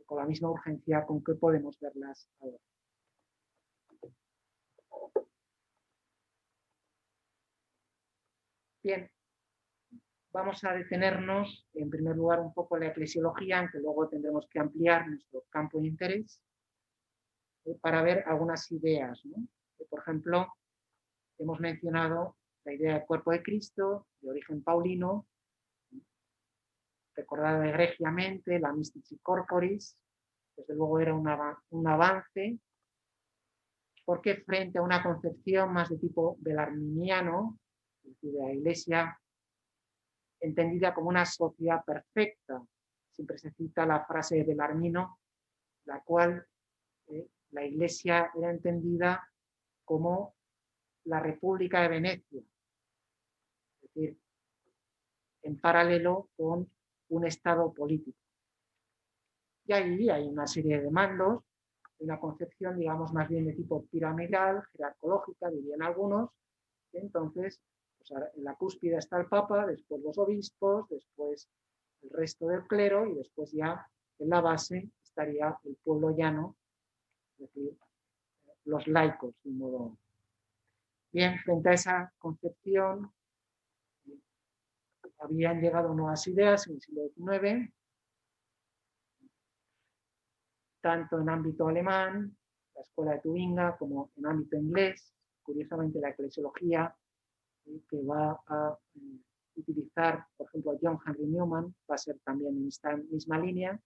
con la misma urgencia con que podemos verlas ahora. Bien, vamos a detenernos, en primer lugar, un poco en la eclesiología, aunque luego tendremos que ampliar nuestro campo de interés, para ver algunas ideas, ¿no? Por ejemplo, hemos mencionado la idea del cuerpo de Cristo, de origen paulino, recordada egregiamente, la Mystici Corporis, desde luego era un avance, porque frente a una concepción más de tipo belarminiano, es decir, de la Iglesia entendida como una sociedad perfecta, siempre se cita la frase de Belarmino, la cual la Iglesia era entendida como la República de Venecia, es decir, en paralelo con un Estado político. Y ahí hay una serie de mandos, una concepción, digamos, más bien de tipo piramidal, jerarcológica, dirían algunos. Entonces, pues en la cúspide está el Papa, después los obispos, después el resto del clero y después ya en la base estaría el pueblo llano, es decir, los laicos, de un modo. Bien, frente a esa concepción, habían llegado nuevas ideas en el siglo XIX, tanto en ámbito alemán, la escuela de Tubinga, como en ámbito inglés. Curiosamente, la eclesiología que va a utilizar, por ejemplo, John Henry Newman, va a ser también en esta misma línea.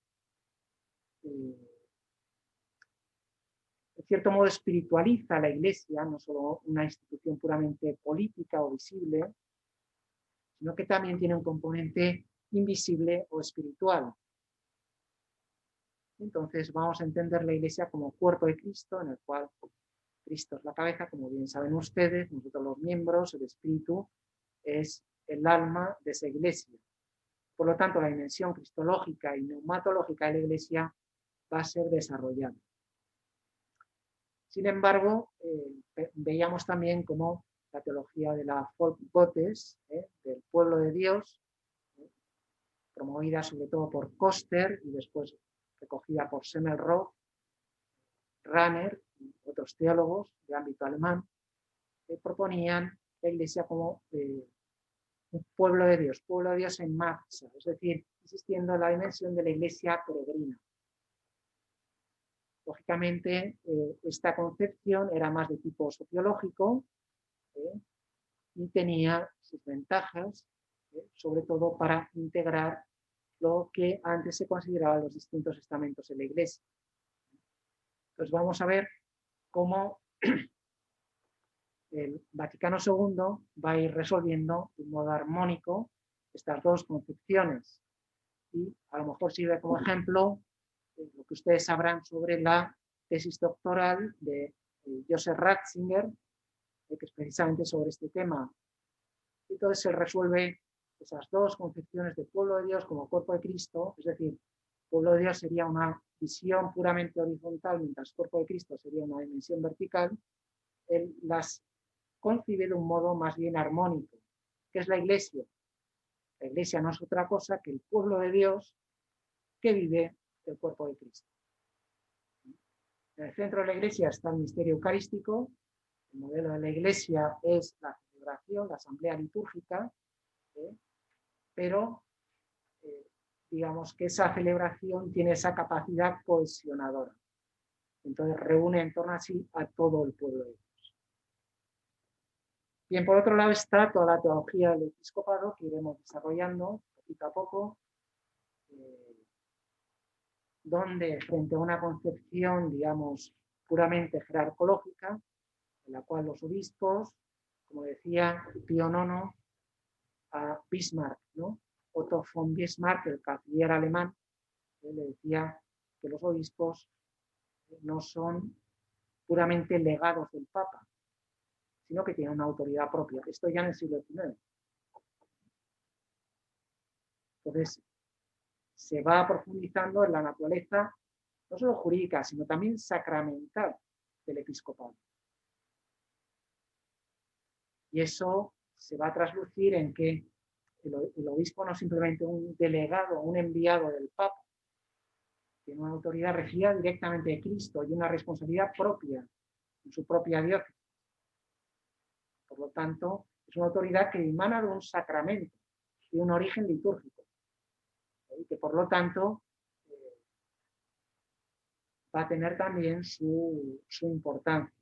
En cierto modo espiritualiza la Iglesia, no solo una institución puramente política o visible, sino que también tiene un componente invisible o espiritual. Entonces vamos a entender la Iglesia como cuerpo de Cristo, en el cual Cristo es la cabeza, como bien saben ustedes, nosotros los miembros, el espíritu es el alma de esa Iglesia. Por lo tanto, la dimensión cristológica y neumatológica de la Iglesia va a ser desarrollada. Sin embargo, veíamos también cómo la teología de la Folk Gottes, del pueblo de Dios, promovida sobre todo por Koster y después recogida por Semmelroth, Rahner y otros teólogos de ámbito alemán, proponían la Iglesia como un pueblo de Dios en marcha, es decir, insistiendo en la dimensión de la Iglesia peregrina. Lógicamente, esta concepción era más de tipo sociológico y tenía sus ventajas, sobre todo para integrar lo que antes se consideraban los distintos estamentos en la Iglesia. Entonces vamos a ver cómo el Vaticano II va a ir resolviendo de un modo armónico estas dos concepciones. Y a lo mejor sirve como ejemplo lo que ustedes sabrán sobre la tesis doctoral de Joseph Ratzinger, que es precisamente sobre este tema. Entonces se resuelve esas dos concepciones de pueblo de Dios como cuerpo de Cristo, es decir, pueblo de Dios sería una visión puramente horizontal, mientras cuerpo de Cristo sería una dimensión vertical. Él las concibe de un modo más bien armónico. ¿Qué es la Iglesia? La Iglesia no es otra cosa que el pueblo de Dios que vive el cuerpo de Cristo. En el centro de la Iglesia está el misterio eucarístico. El modelo de la Iglesia es la celebración, la asamblea litúrgica, pero digamos que esa celebración tiene esa capacidad cohesionadora. Entonces reúne en torno a sí a todo el pueblo de Dios. Bien, por otro lado está toda la teología del episcopado que iremos desarrollando poquito a poco. donde frente a una concepción, digamos, puramente jerarcológica, en la cual los obispos, como decía Pío IX a Bismarck, ¿no? Otto von Bismarck, el canciller alemán, le decía que los obispos no son puramente legados del Papa, sino que tienen una autoridad propia. Esto ya en el siglo XIX. Entonces, se va profundizando en la naturaleza, no solo jurídica, sino también sacramental del episcopado. Y eso se va a traslucir en que el obispo no es simplemente un delegado, un enviado del Papa, tiene una autoridad recibida directamente de Cristo y una responsabilidad propia en su propia diócesis. Por lo tanto, es una autoridad que emana de un sacramento, de un origen litúrgico, y que por lo tanto va a tener también su importancia.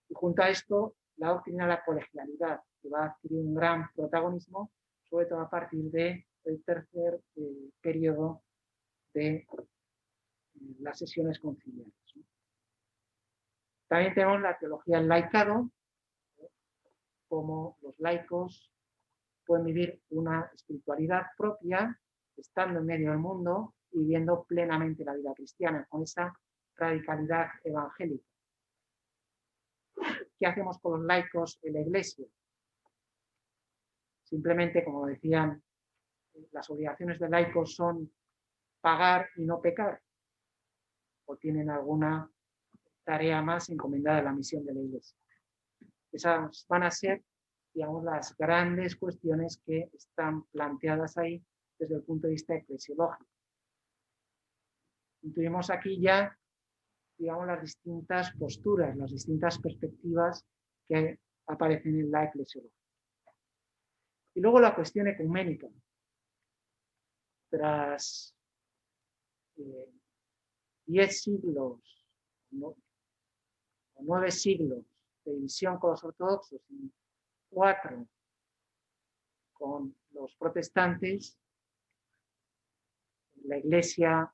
Y junto a esto, la doctrina de la colegialidad, que va a adquirir un gran protagonismo, sobre todo a partir del tercer periodo de las sesiones conciliares. También tenemos la teología del laicado, como los laicos pueden vivir una espiritualidad propia, estando en medio del mundo y viviendo plenamente la vida cristiana, con esa radicalidad evangélica. ¿Qué hacemos con los laicos en la Iglesia? Simplemente, como decían, las obligaciones de laicos son pagar y no pecar, o tienen alguna tarea más encomendada a la misión de la Iglesia. Esas van a ser, digamos, las grandes cuestiones que están planteadas ahí desde el punto de vista eclesiológico. Intuimos aquí ya, digamos, las distintas posturas, las distintas perspectivas que aparecen en la eclesiología. Y luego la cuestión ecuménica. Tras 10 siglos, o 9 siglos de división con los ortodoxos y 4 con los protestantes, la Iglesia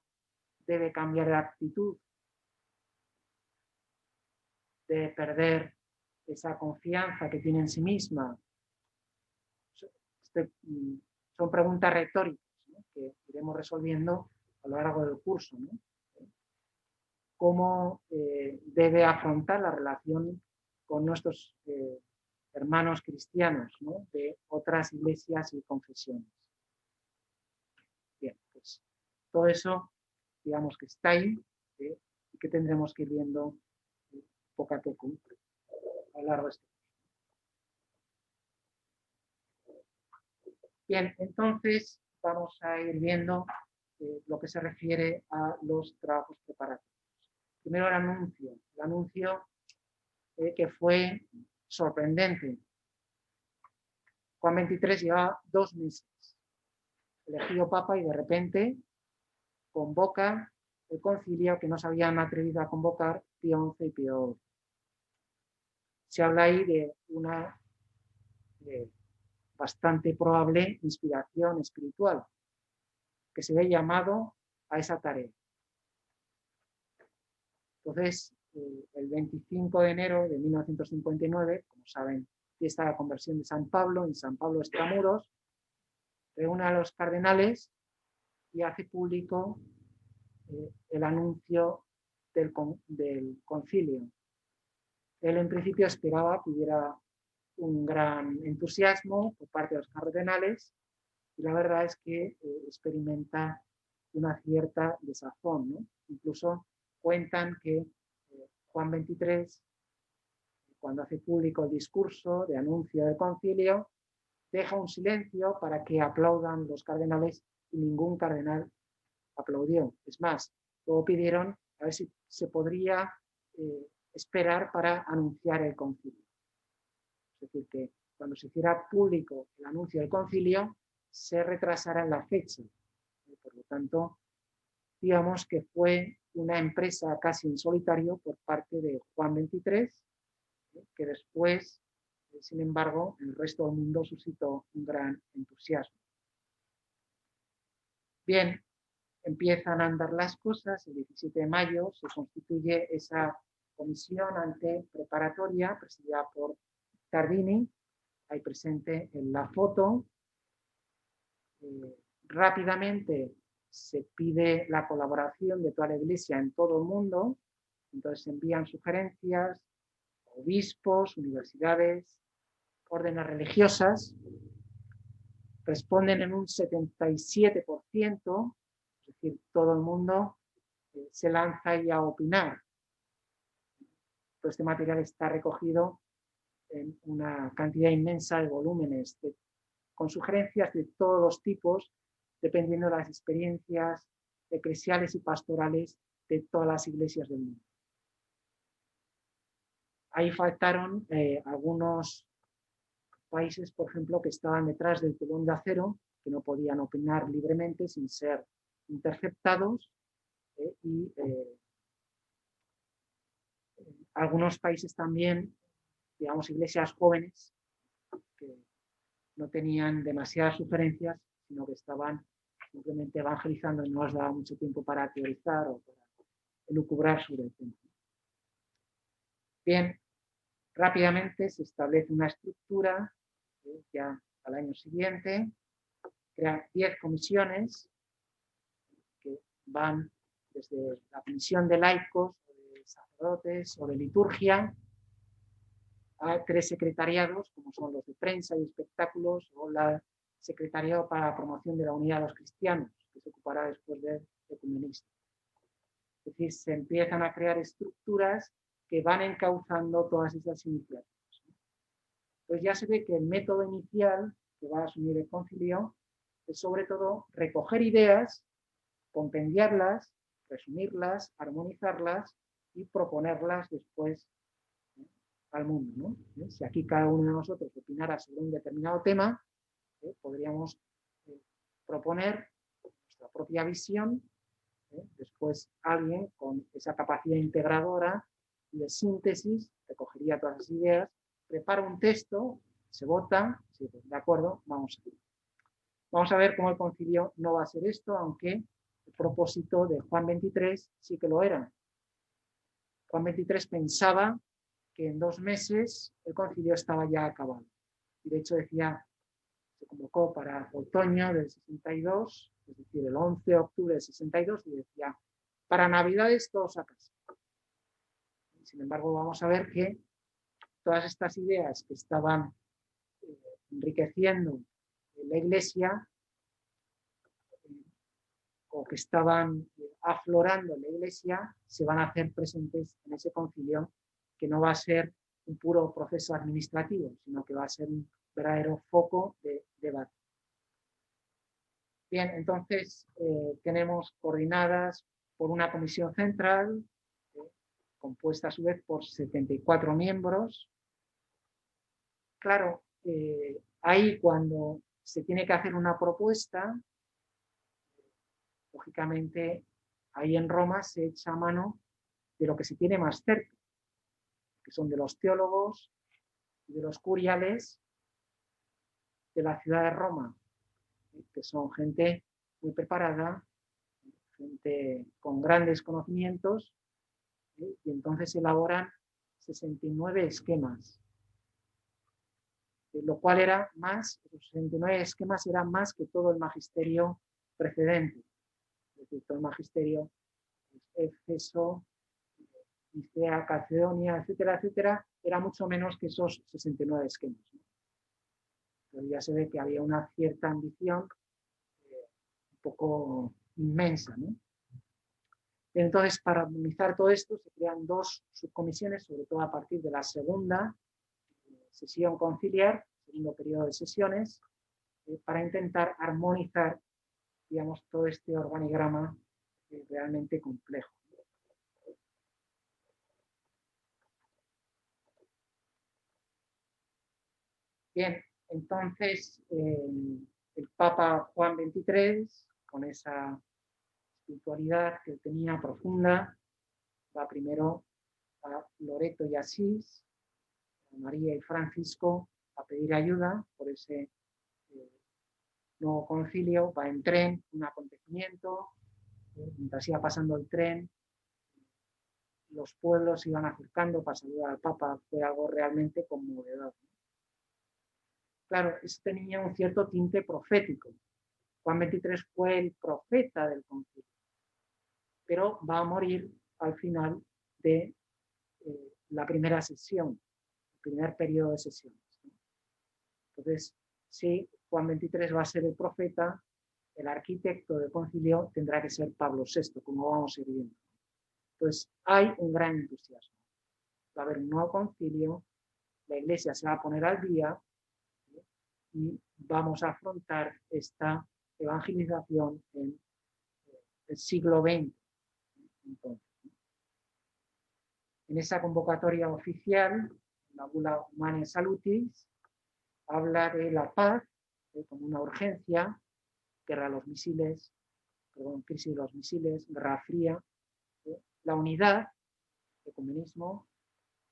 debe cambiar de actitud, debe perder esa confianza que tiene en sí misma. Son preguntas retóricas, ¿no?, que iremos resolviendo a lo largo del curso, ¿no? Cómo debe afrontar la relación con nuestros hermanos cristianos, ¿no?, de otras iglesias y confesiones. Bien, pues todo eso, digamos que está ahí, y que tendremos que ir viendo poco a poco a lo largo de este. Bien, entonces vamos a ir viendo lo que se refiere a los trabajos preparatorios. Primero el anuncio que fue sorprendente. Juan XXIII llevaba 2 meses elegido papa y de repente convoca el concilio que no se habían atrevido a convocar Pío XI y Pío XII. Se habla ahí de una bastante probable inspiración espiritual, que se ve llamado a esa tarea. Entonces, el 25 de enero de 1959, como saben, fiesta de la conversión de San Pablo, en San Pablo Extramuros, reúne a los cardenales y hace público el anuncio del concilio. Él en principio esperaba que hubiera un gran entusiasmo por parte de los cardenales y la verdad es que experimenta una cierta desazón, ¿no? Incluso cuentan que Juan XXIII, cuando hace público el discurso de anuncio del concilio, deja un silencio para que aplaudan los cardenales y ningún cardenal aplaudió. Es más, luego pidieron a ver si se podría esperar para anunciar el concilio. Es decir, que cuando se hiciera público el anuncio del concilio, se retrasara la fecha. Por lo tanto, digamos que fue una empresa casi en solitario por parte de Juan XXIII, que después, sin embargo, en el resto del mundo suscitó un gran entusiasmo. Bien, empiezan a andar las cosas. El 17 de mayo se constituye esa comisión preparatoria presidida por Tardini, ahí presente en la foto. Rápidamente se pide la colaboración de toda la Iglesia en todo el mundo, entonces se envían sugerencias, obispos, universidades, órdenes religiosas, responden en un 77%, es decir, todo el mundo se lanza ya a opinar. Todo este material está recogido en una cantidad inmensa de volúmenes, con sugerencias de todos los tipos, dependiendo de las experiencias eclesiales y pastorales de todas las iglesias del mundo. Ahí faltaron algunos países, por ejemplo, que estaban detrás del telón de acero, que no podían opinar libremente sin ser interceptados, y algunos países también, digamos, iglesias jóvenes, que no tenían demasiadas sugerencias, sino que estaban simplemente evangelizando y no les daba mucho tiempo para teorizar o para elucubrar sobre el tema. Bien, rápidamente se establece una estructura, ya al año siguiente, crea 10 comisiones que van desde la comisión de laicos, de sacerdotes o de liturgia, a 3 secretariados, como son los de prensa y espectáculos, o la secretariado para la promoción de la unidad de los cristianos, que se ocupará después del ecumenismo. Es decir, se empiezan a crear estructuras que van encauzando todas esas iniciativas. Pues ya se ve que el método inicial que va a asumir el concilio es sobre todo recoger ideas, compendiarlas, resumirlas, armonizarlas y proponerlas después al mundo, ¿no? Si aquí cada uno de nosotros opinara sobre un determinado tema, podríamos proponer nuestra propia visión, después alguien con esa capacidad integradora y de síntesis recogería todas las ideas, prepara un texto, se vota, sí, de acuerdo, vamos a ver. Vamos a ver cómo el concilio no va a ser esto, aunque el propósito de Juan XXIII sí que lo era. Juan XXIII pensaba que en 2 meses el concilio estaba ya acabado. Y de hecho decía, se convocó para otoño del 62, es decir, el 11 de octubre del 62, y decía, para Navidades todos a casa. Sin embargo, vamos a ver que todas estas ideas que estaban enriqueciendo la Iglesia o que estaban aflorando en la Iglesia se van a hacer presentes en ese concilio, que no va a ser un puro proceso administrativo, sino que va a ser un verdadero foco de debate. Bien, entonces tenemos coordinadas por una comisión central, compuesta a su vez por 74 miembros. Claro, ahí cuando se tiene que hacer una propuesta, lógicamente ahí en Roma se echa mano de lo que se tiene más cerca, que son de los teólogos y de los curiales de la ciudad de Roma, que son gente muy preparada, gente con grandes conocimientos, y entonces elaboran 69 esquemas, lo cual era más, los 69 esquemas eran más que todo el magisterio precedente, es decir, todo el magisterio, Éfeso, Nicea, Calcedonia, etcétera, etcétera, era mucho menos que esos 69 esquemas. Pero ya se ve que había una cierta ambición un poco inmensa, ¿no? Entonces, para armonizar todo esto, se crean 2 subcomisiones, sobre todo a partir de la segunda sesión conciliar, segundo periodo de sesiones, para intentar armonizar, digamos, todo este organigrama realmente complejo. Bien, entonces el Papa Juan XXIII, con esa espiritualidad que tenía profunda, va primero a Loreto y Asís, a María y Francisco, a pedir ayuda por ese nuevo concilio. Va en tren, un acontecimiento, Mientras iba pasando el tren, los pueblos se iban acercando para saludar al Papa. Fue algo realmente conmovedor. Claro, eso tenía un cierto tinte profético. Juan XXIII fue el profeta del concilio, pero va a morir al final de la primera sesión, el primer periodo de sesiones. Entonces, si Juan XXIII va a ser el profeta, el arquitecto del concilio tendrá que ser Pablo VI, como vamos a ir viendo. Entonces, hay un gran entusiasmo. Va a haber un nuevo concilio, la Iglesia se va a poner al día y vamos a afrontar esta evangelización en el siglo XX. Entonces, en esa convocatoria oficial, la Bula Humanae Salutis habla de la paz como una urgencia, guerra a los misiles, crisis de los misiles, guerra fría, la unidad, el ecumenismo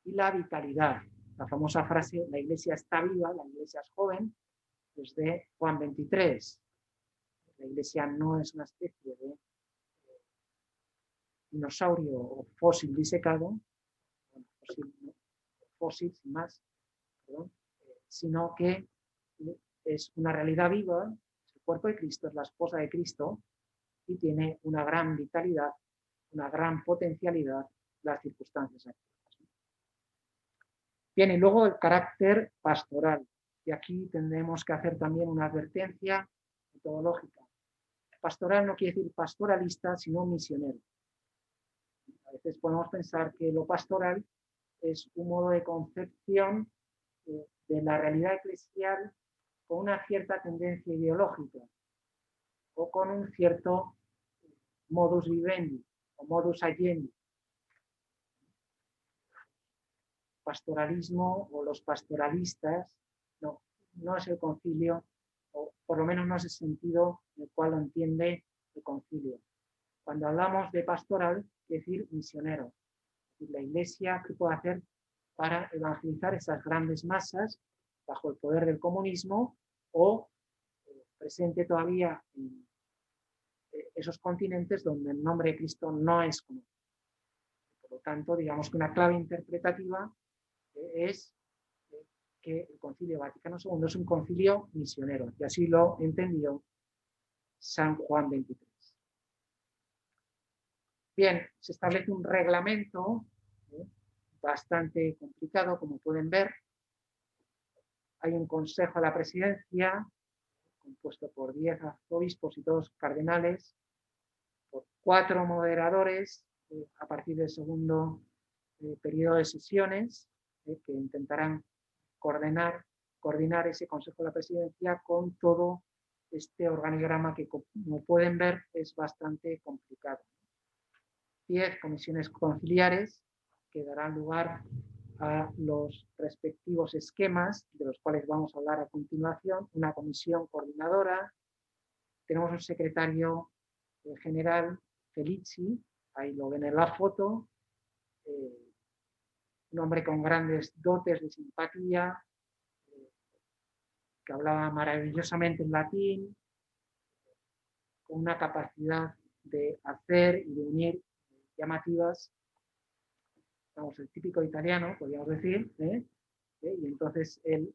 y la vitalidad. La famosa frase, la Iglesia está viva, la Iglesia es joven, desde Juan XXIII. La Iglesia no es una especie de dinosaurio o fósil disecado, bueno, fósil sin más, perdón, sino que es una realidad viva, es el cuerpo de Cristo, es la esposa de Cristo y tiene una gran vitalidad, una gran potencialidad las circunstancias actuales. Bien, y luego el carácter pastoral. Y aquí tendremos que hacer también una advertencia metodológica. Pastoral no quiere decir pastoralista, sino misionero. A veces podemos pensar que lo pastoral es un modo de concepción de la realidad eclesial con una cierta tendencia ideológica o con un cierto modus vivendi o modus agendi. Pastoralismo o los pastoralistas no es el concilio, o por lo menos no es el sentido en el cual lo entiende el concilio. Cuando hablamos de pastoral, quiere decir misionero. La Iglesia, ¿qué puede hacer para evangelizar esas grandes masas bajo el poder del comunismo o presente todavía en esos continentes donde el nombre de Cristo no es conocido? Por lo tanto, digamos que una clave interpretativa es que el Concilio Vaticano II es un concilio misionero, y así lo entendió San Juan XXIII. Bien, se establece un reglamento bastante complicado, como pueden ver. Hay un consejo a la presidencia, compuesto por 10 arzobispos y 2 cardenales, por 4 moderadores a partir del segundo periodo de sesiones, que intentarán coordinar ese consejo de la presidencia con todo este organigrama que, como pueden ver, es bastante complicado. 10 comisiones conciliares que darán lugar a los respectivos esquemas, de los cuales vamos a hablar a continuación, una comisión coordinadora, tenemos un secretario general, Felici, ahí lo ven en la foto, un hombre con grandes dotes de simpatía, que hablaba maravillosamente en latín, con una capacidad de hacer y de unir llamativas, vamos, el típico italiano, podríamos decir, y entonces él,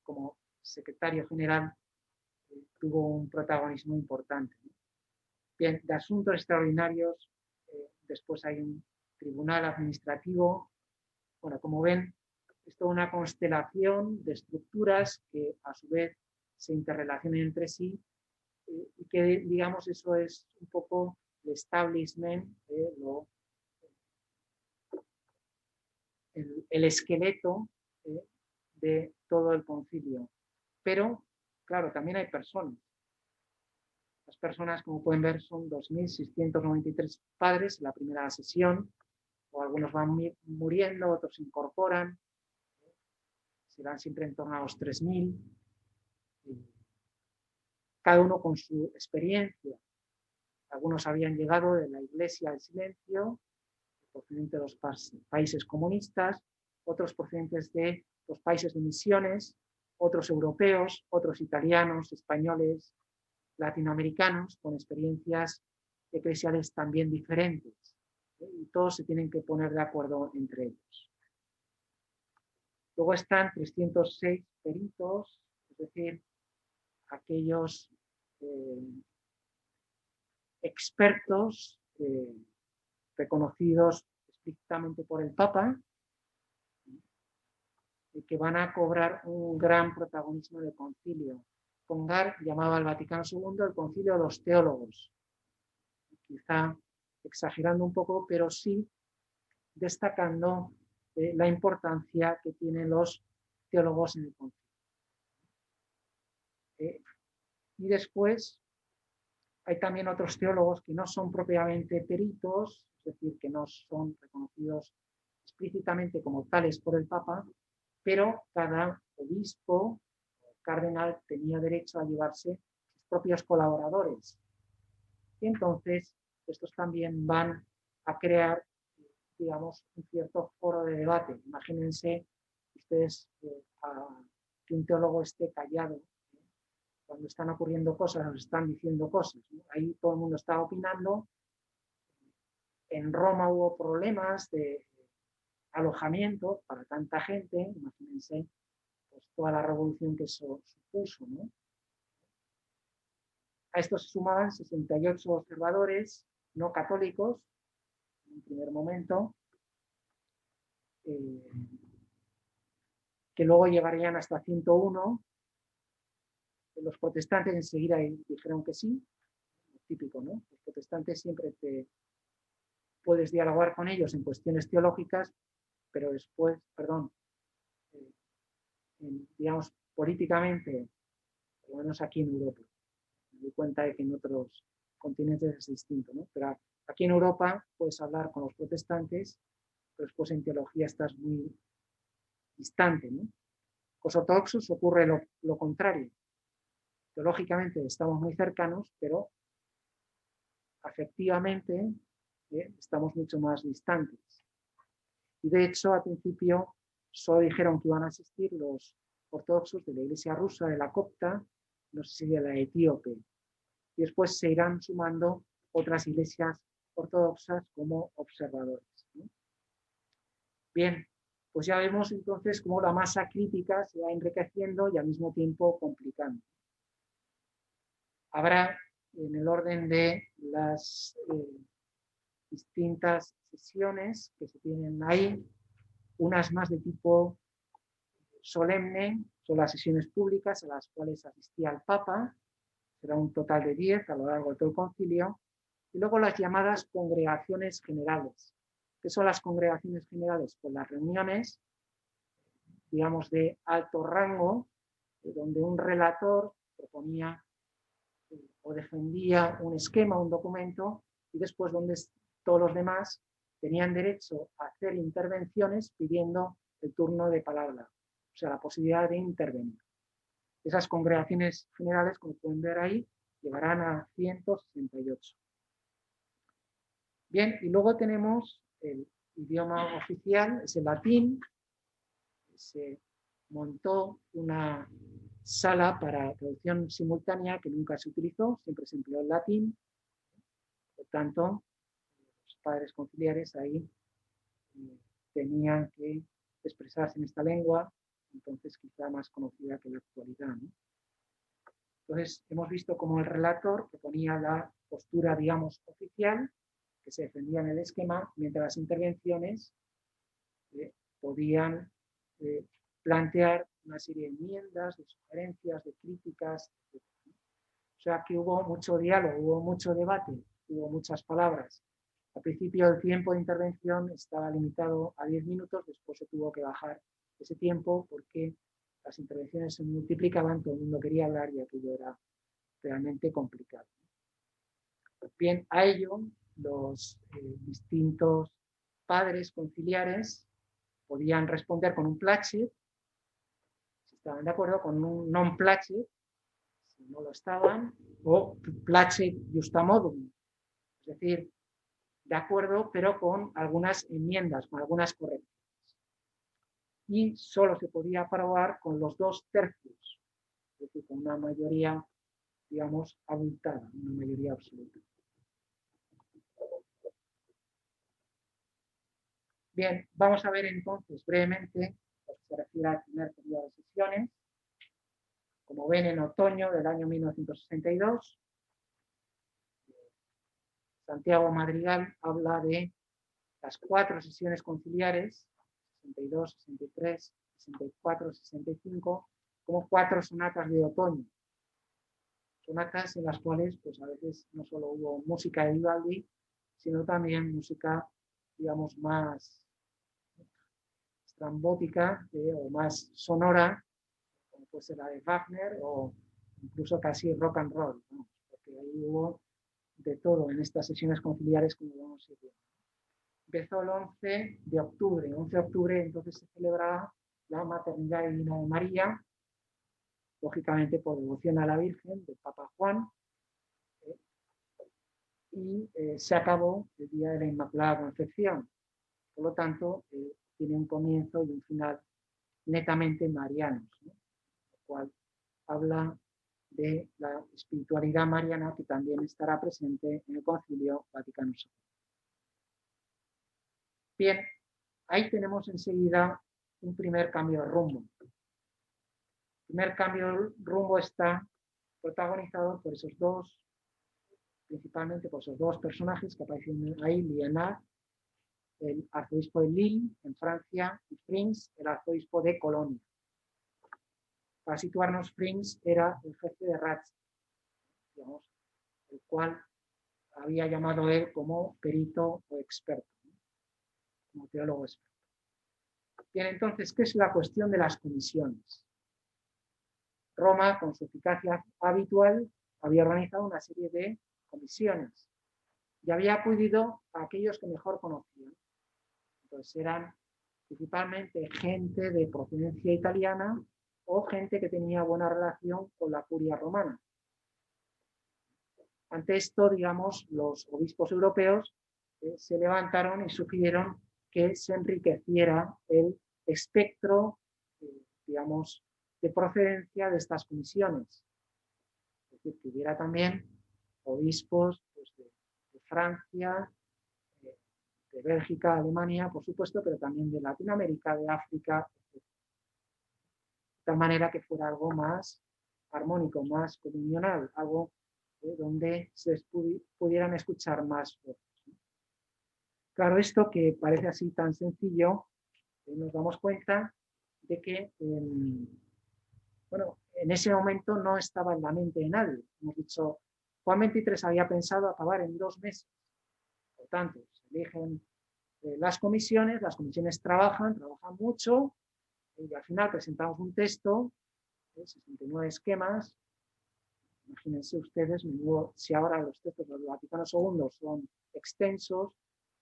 como secretario general, tuvo un protagonismo importante. Bien, de asuntos extraordinarios, después hay un tribunal administrativo. Bueno, como ven, es toda una constelación de estructuras que a su vez se interrelacionan entre sí y que, digamos, eso es un poco el establishment, el esqueleto de todo el concilio. Pero, claro, también hay personas. Las personas, como pueden ver, son 2.693 padres en la primera sesión, o algunos van muriendo, otros se incorporan, se dan siempre en torno a los 3.000, cada uno con su experiencia. Algunos habían llegado de la Iglesia al silencio, procedentes de los países comunistas, otros procedentes de los países de misiones, otros europeos, otros italianos, españoles, latinoamericanos, con experiencias eclesiales también diferentes, y todos se tienen que poner de acuerdo entre ellos. Luego están 306 peritos, es decir, aquellos expertos reconocidos explícitamente por el Papa, y que van a cobrar un gran protagonismo del concilio. Congar llamaba al Vaticano II el concilio de los teólogos, quizá exagerando un poco, pero sí destacando la importancia que tienen los teólogos en el concilio. Y después hay también otros teólogos que no son propiamente peritos, es decir, que no son reconocidos explícitamente como tales por el Papa, pero cada obispo o cardenal tenía derecho a llevarse sus propios colaboradores. Y entonces estos también van a crear, digamos, un cierto foro de debate. Imagínense ustedes que un teólogo esté callado cuando están ocurriendo cosas, nos están diciendo cosas, ¿no? Ahí todo el mundo está opinando. En Roma hubo problemas de alojamiento para tanta gente, imagínense pues, toda la revolución que eso supuso, ¿no? A esto se sumaban 68 observadores no católicos, en un primer momento, que luego llegarían hasta 101. Los protestantes enseguida dijeron que sí, típico, ¿no? Los protestantes siempre te puedes dialogar con ellos en cuestiones teológicas, pero después, digamos, políticamente, por lo menos aquí en Europa, me doy cuenta de que en otros continentes es distinto, ¿no? Pero aquí en Europa puedes hablar con los protestantes, pero después en teología estás muy distante, ¿no? Con los ortodoxos ocurre lo contrario. Teológicamente estamos muy cercanos, pero afectivamente estamos mucho más distantes. Y de hecho, al principio solo dijeron que iban a asistir los ortodoxos de la iglesia rusa, de la copta, no sé si de la etíope. Y después se irán sumando otras iglesias ortodoxas como observadores, ¿no? Bien, pues ya vemos entonces cómo la masa crítica se va enriqueciendo y al mismo tiempo complicando. Habrá, en el orden de las distintas sesiones que se tienen ahí, unas más de tipo solemne, son las sesiones públicas a las cuales asistía el Papa, será un total de 10 a lo largo de todo el concilio, y luego las llamadas congregaciones generales. ¿Qué son las congregaciones generales? Pues las reuniones, digamos, de alto rango, donde un relator proponía o defendía un esquema, un documento, y después donde todos los demás tenían derecho a hacer intervenciones pidiendo el turno de palabra, o sea, la posibilidad de intervenir. Esas congregaciones generales, como pueden ver ahí, llegarán a 168. Bien, y luego tenemos el idioma oficial, es el latín. Se montó una sala para traducción simultánea que nunca se utilizó, siempre se empleó el latín. Por tanto, los padres conciliares ahí tenían que expresarse en esta lengua, entonces quizá más conocida que la actualidad, ¿no? Entonces, hemos visto cómo el relator proponía la postura, digamos, oficial, que se defendía en el esquema, mientras las intervenciones podían plantear una serie de enmiendas, de sugerencias, de críticas, etc. O sea que hubo mucho diálogo, hubo mucho debate, hubo muchas palabras. Al principio el tiempo de intervención estaba limitado a 10 minutos, después se tuvo que bajar ese tiempo porque las intervenciones se multiplicaban, todo el mundo quería hablar y aquello era realmente complicado. Bien, a ello los distintos padres conciliares podían responder con un placet, si estaban de acuerdo, con un non placet, si no lo estaban, o placet justamodum, es decir, de acuerdo, pero con algunas enmiendas, con algunas correcciones. Y solo se podía aprobar con los 2/3, es decir, con una mayoría, digamos, abultada, una mayoría absoluta. Bien, vamos a ver entonces brevemente lo que se refiere al primer periodo de sesiones. Como ven, en otoño del año 1962, Santiago Madrigal habla de las 4 sesiones conciliares, 62, 63, 64, 65, como 4 sonatas de otoño. Sonatas en las cuales, pues a veces no solo hubo música de Vivaldi, sino también música, digamos, más estrambótica o más sonora, como puede ser la de Wagner o incluso casi rock and roll, ¿no? Porque ahí hubo de todo en estas sesiones conciliares, como vamos a ver. Empezó el 11 de octubre. 11 de octubre entonces se celebraba la Maternidad Divina de María, lógicamente por devoción a la Virgen del Papa Juan, y se acabó el Día de la Inmaculada Concepción. Por lo tanto, tiene un comienzo y un final netamente marianos, ¿no? Lo cual habla de la espiritualidad mariana que también estará presente en el Concilio Vaticano II. Bien, ahí tenemos enseguida un primer cambio de rumbo. El primer cambio de rumbo está protagonizado por esos dos, principalmente por esos dos personajes que aparecen ahí, Liénard, el arzobispo de Lille, en Francia, y Frings, el arzobispo de Colonia. Para situarnos, Frings era el jefe de Ratzinger, digamos, el cual había llamado él como perito o experto, ¿no? Como teólogo experto. Bien, entonces, ¿qué es la cuestión de las comisiones? Roma, con su eficacia habitual, había organizado una serie de comisiones y había acudido a aquellos que mejor conocían. Entonces eran principalmente gente de procedencia italiana o gente que tenía buena relación con la curia romana. Ante esto, digamos, los obispos europeos se levantaron y sugirieron que se enriqueciera el espectro, digamos, de procedencia de estas comisiones. Es decir, que hubiera también obispos pues, de Francia, de Bélgica, Alemania, por supuesto, pero también de Latinoamérica, de África, etc. De tal manera que fuera algo más armónico, más comunional, algo donde se pudieran escuchar más voces. Claro, esto que parece así tan sencillo, nos damos cuenta de que, bueno, en ese momento no estaba en la mente de nadie. Hemos dicho, Juan XXIII había pensado acabar en 2 meses. Por tanto, se eligen las comisiones trabajan mucho, y al final presentamos un texto, 69 esquemas. Imagínense ustedes, si ahora los textos del Vaticano II son extensos,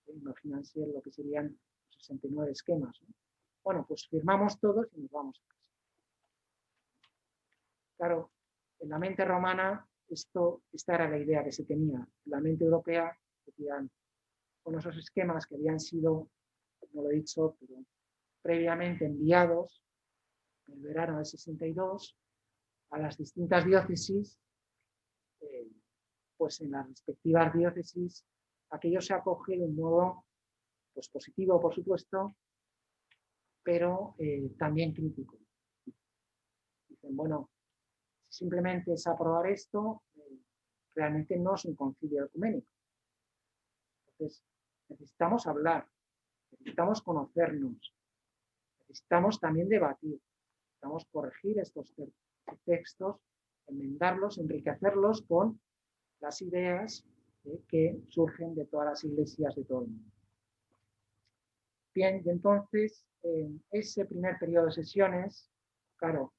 imagínense lo que serían 69 esquemas, ¿no? Bueno, pues firmamos todos y nos vamos a casa. Claro, en la mente romana esta era la idea que se tenía. En la mente europea decían, con esos esquemas que habían sido, no lo he dicho, pero previamente enviados en el verano del 62 a las distintas diócesis, pues en las respectivas diócesis aquello se acoge de un modo pues, positivo, por supuesto, pero también crítico. Dicen, bueno, si simplemente es aprobar esto, realmente no es un concilio ecuménico. Entonces, necesitamos hablar, necesitamos conocernos, necesitamos también debatir, necesitamos corregir estos textos, enmendarlos, enriquecerlos con las ideas que surgen de todas las iglesias de todo el mundo. Bien, y entonces, en ese primer periodo de sesiones, claro,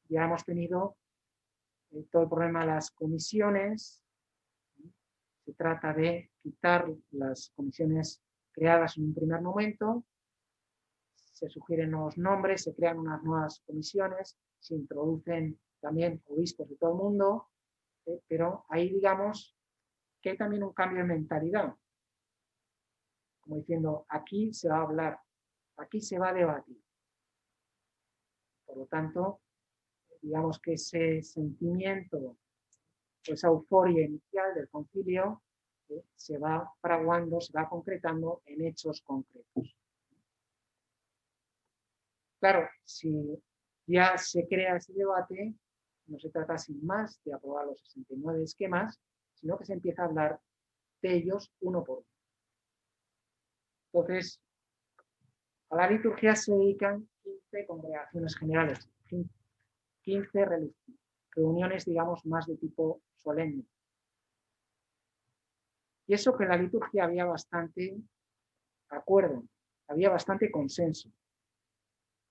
ya hemos tenido todo el problema de las comisiones. Se trata de quitar las comisiones creadas en un primer momento, se sugieren nuevos nombres, se crean unas nuevas comisiones, se introducen también obispos de todo el mundo, pero ahí digamos que hay también un cambio de mentalidad, como diciendo, aquí se va a hablar, aquí se va a debatir. Por lo tanto, digamos que ese sentimiento, esa euforia inicial del concilio, se va fraguando, se va concretando en hechos concretos. Claro, si ya se crea ese debate, no se trata sin más de aprobar los 69 esquemas, sino que se empieza a hablar de ellos uno por uno. Entonces, a la liturgia se dedican 15 congregaciones generales, 15 reuniones, digamos, más de tipo solemne. Y eso que en la liturgia había bastante acuerdo, había bastante consenso.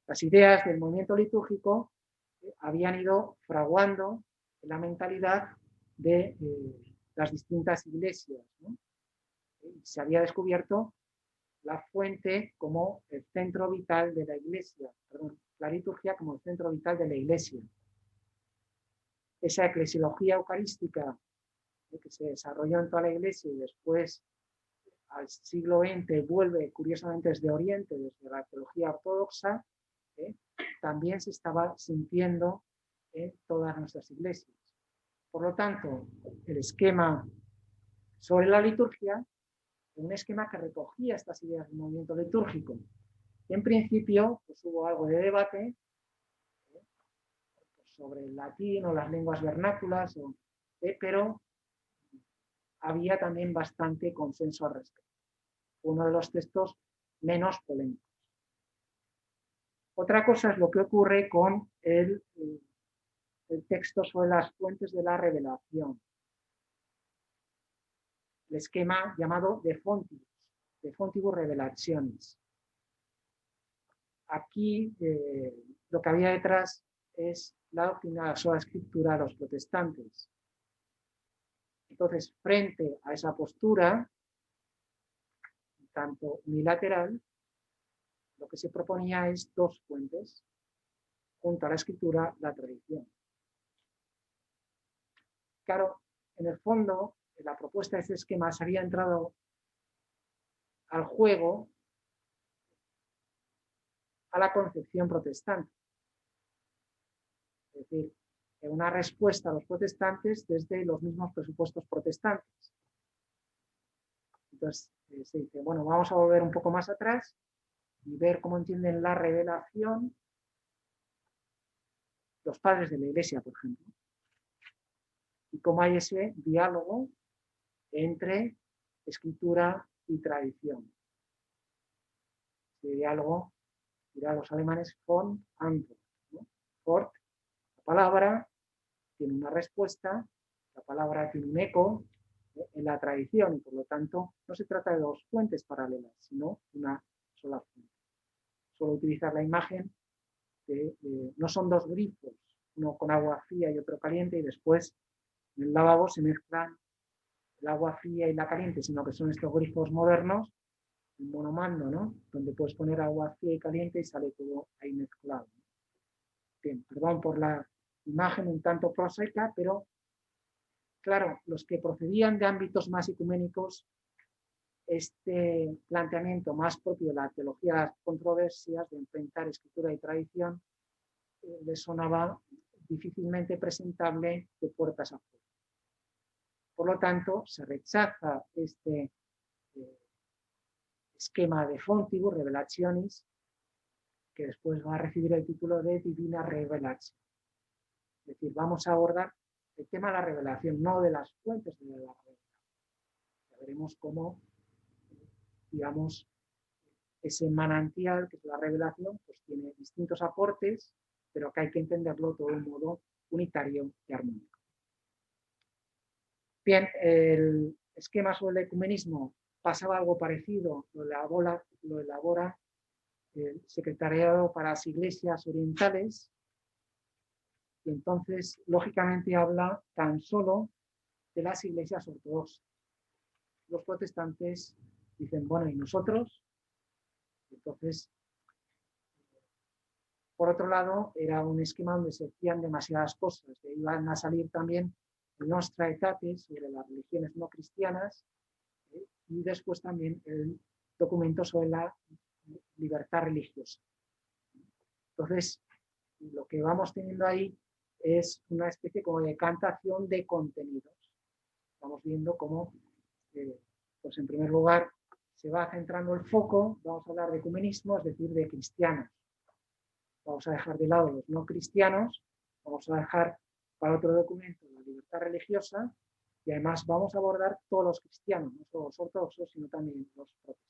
Las ideas del movimiento litúrgico habían ido fraguando en la mentalidad de las distintas iglesias, ¿no? Se había descubierto la fuente como el centro vital de la iglesia, perdón, la liturgia como el centro vital de la iglesia. Esa eclesiología eucarística que se desarrolló en toda la iglesia y después al siglo XX vuelve curiosamente desde Oriente, desde la teología ortodoxa, también se estaba sintiendo en todas nuestras iglesias. Por lo tanto, el esquema sobre la liturgia es un esquema que recogía estas ideas del movimiento litúrgico. En principio, pues hubo algo de debate sobre el latín o las lenguas vernáculas, pero había también bastante consenso al respecto. Uno de los textos menos polémicos. Otra cosa es lo que ocurre con el texto sobre las fuentes de la revelación. El esquema llamado de Fontibus Revelationis. Aquí lo que había detrás es la doctrina de la sola escritura de los protestantes. Entonces, frente a esa postura, tanto unilateral, lo que se proponía es dos fuentes, junto a la escritura, la tradición. Claro, en el fondo, la propuesta de este esquema se había entrado al juego a la concepción protestante. Es decir, una respuesta a los protestantes desde los mismos presupuestos protestantes. Entonces, se dice, bueno, vamos a volver un poco más atrás y ver cómo entienden la revelación los padres de la Iglesia, por ejemplo. Y cómo hay ese diálogo entre escritura y tradición. Ese diálogo, dirán los alemanes, von Antwort, ¿no? Fort, la palabra tiene una respuesta, la palabra tiene un eco en la tradición y por lo tanto no se trata de dos fuentes paralelas, sino una sola fuente. Suelo utilizar la imagen de no son dos grifos, uno con agua fría y otro caliente y después en el lavabo se mezclan el agua fría y la caliente, sino que son estos grifos modernos, el monomando, ¿no? Donde puedes poner agua fría y caliente y sale todo ahí mezclado. Bien, perdón por la imagen un tanto prosaica, pero claro, los que procedían de ámbitos más ecuménicos, este planteamiento más propio de la teología de las controversias, de enfrentar escritura y tradición, les sonaba difícilmente presentable de puertas afuera. Por lo tanto, se rechaza este esquema de Fontibus Revelationis, que después va a recibir el título de Divina Revelación. Es decir, vamos a abordar el tema de la revelación, no de las fuentes de la revelación. Ya veremos cómo, digamos, ese manantial, que es la revelación, pues tiene distintos aportes, pero que hay que entenderlo todo de un modo unitario y armónico. Bien, el esquema sobre el ecumenismo pasaba algo parecido, lo elabora el Secretariado para las Iglesias Orientales, y entonces, lógicamente, habla tan solo de las iglesias ortodoxas. Los protestantes dicen, bueno, ¿y nosotros? Entonces, por otro lado, era un esquema donde se decían demasiadas cosas. Iban a salir también el Nostra Aetate sobre las religiones no cristianas y después también el documento sobre la libertad religiosa. Entonces, lo que vamos teniendo ahí es una especie como de cantación de contenidos. Estamos viendo cómo, pues en primer lugar, se va centrando el foco, vamos a hablar de ecumenismo, es decir, de cristianos. vamos a dejar de lado los no cristianos, vamos a dejar para otro documento la libertad religiosa y además vamos a abordar todos los cristianos, no solo los ortodoxos, sino también los protestantes.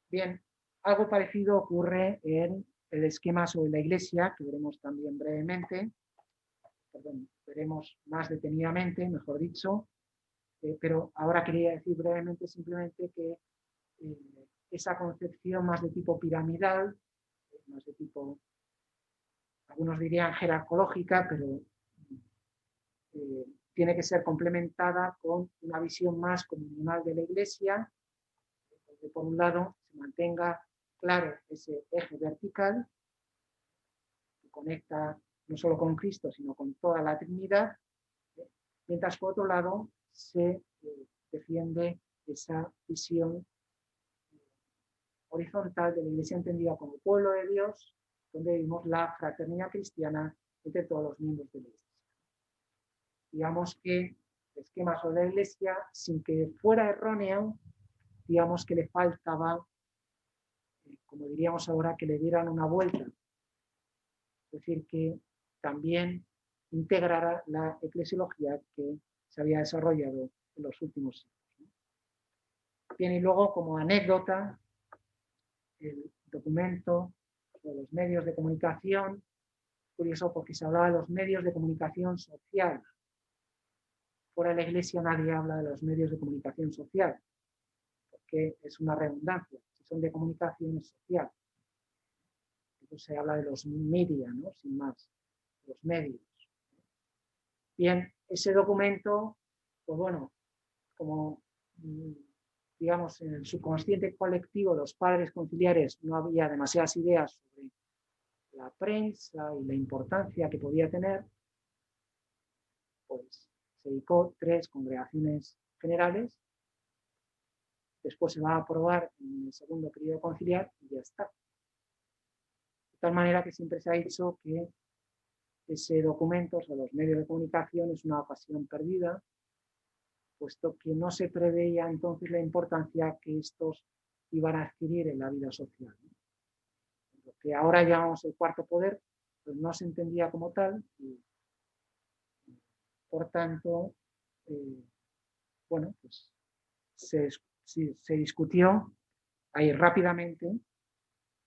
Bien, algo parecido ocurre en el esquema sobre la Iglesia, que veremos también brevemente, veremos más detenidamente, mejor dicho, pero ahora quería decir brevemente simplemente que esa concepción más de tipo piramidal, más de tipo, algunos dirían jerarcológica, pero tiene que ser complementada con una visión más comunal de la Iglesia, donde por un lado se mantenga claro ese eje vertical que conecta no solo con Cristo, sino con toda la Trinidad, mientras por otro lado se defiende esa visión horizontal de la Iglesia entendida como pueblo de Dios, donde vivimos la fraternidad cristiana entre todos los miembros de la Iglesia. Digamos que el esquema sobre la Iglesia, sin que fuera erróneo, digamos que le faltaba, como diríamos ahora, que le dieran una vuelta. Es decir, que también integrara la eclesiología que se había desarrollado en los últimos siglos. Bien, y luego, como anécdota, el documento de los medios de comunicación, curioso porque se hablaba de los medios de comunicación social. Fuera de la Iglesia nadie habla de los medios de comunicación social, porque es una redundancia, si son de comunicación es social. Entonces se habla de los media, ¿no? Sin más, los medios. Bien, ese documento, pues bueno, como digamos en el subconsciente colectivo de los padres conciliares no había demasiadas ideas sobre la prensa y la importancia que podía tener, pues se dedicó 3 congregaciones generales, después se va a aprobar en el segundo periodo conciliar y ya está. De tal manera que siempre se ha dicho que ese documento sobre los medios de comunicación es una ocasión perdida, puesto que no se preveía entonces la importancia que estos iban a adquirir en la vida social. Lo que ahora llamamos el cuarto poder, pues no se entendía como tal y, por tanto, bueno, pues se discutió ahí rápidamente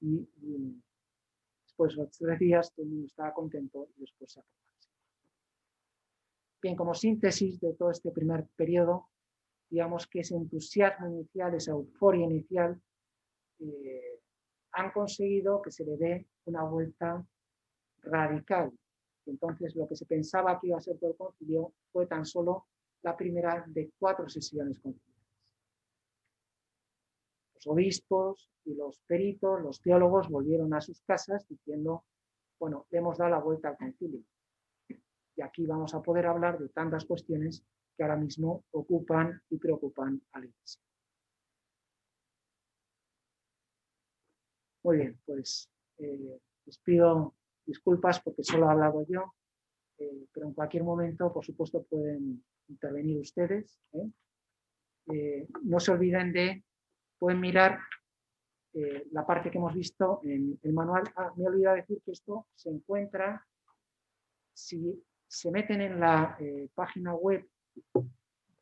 y después de 3 días todo el mundo estaba contento y después se aprobó. Bien, como síntesis de todo este primer periodo, digamos que ese entusiasmo inicial, esa euforia inicial, han conseguido que se le dé una vuelta radical. Entonces, lo que se pensaba que iba a ser todo el concilio fue tan solo la primera de 4 sesiones conciliares. Los obispos y los peritos, los teólogos, volvieron a sus casas diciendo, bueno, le hemos dado la vuelta al concilio. Y aquí vamos a poder hablar de tantas cuestiones que ahora mismo ocupan y preocupan a la Iglesia. Muy bien, pues les pido disculpas porque solo he hablado yo, pero en cualquier momento, por supuesto, pueden intervenir ustedes. No se olviden pueden mirar la parte que hemos visto en el manual. Me he olvidado decir que esto se encuentra, si se meten en la página web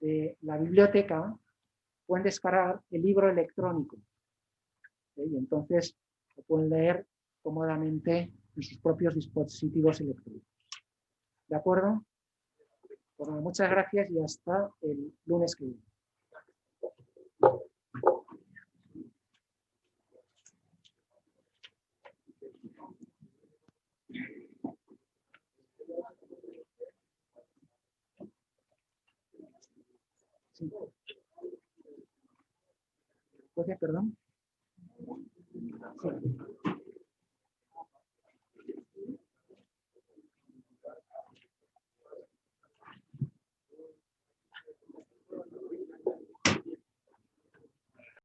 de la biblioteca, pueden descargar el libro electrónico. Y entonces lo pueden leer cómodamente en sus propios dispositivos electrónicos. ¿De acuerdo? Pues bueno, muchas gracias y hasta el lunes que viene. Sí. ¿Perdón? Sí.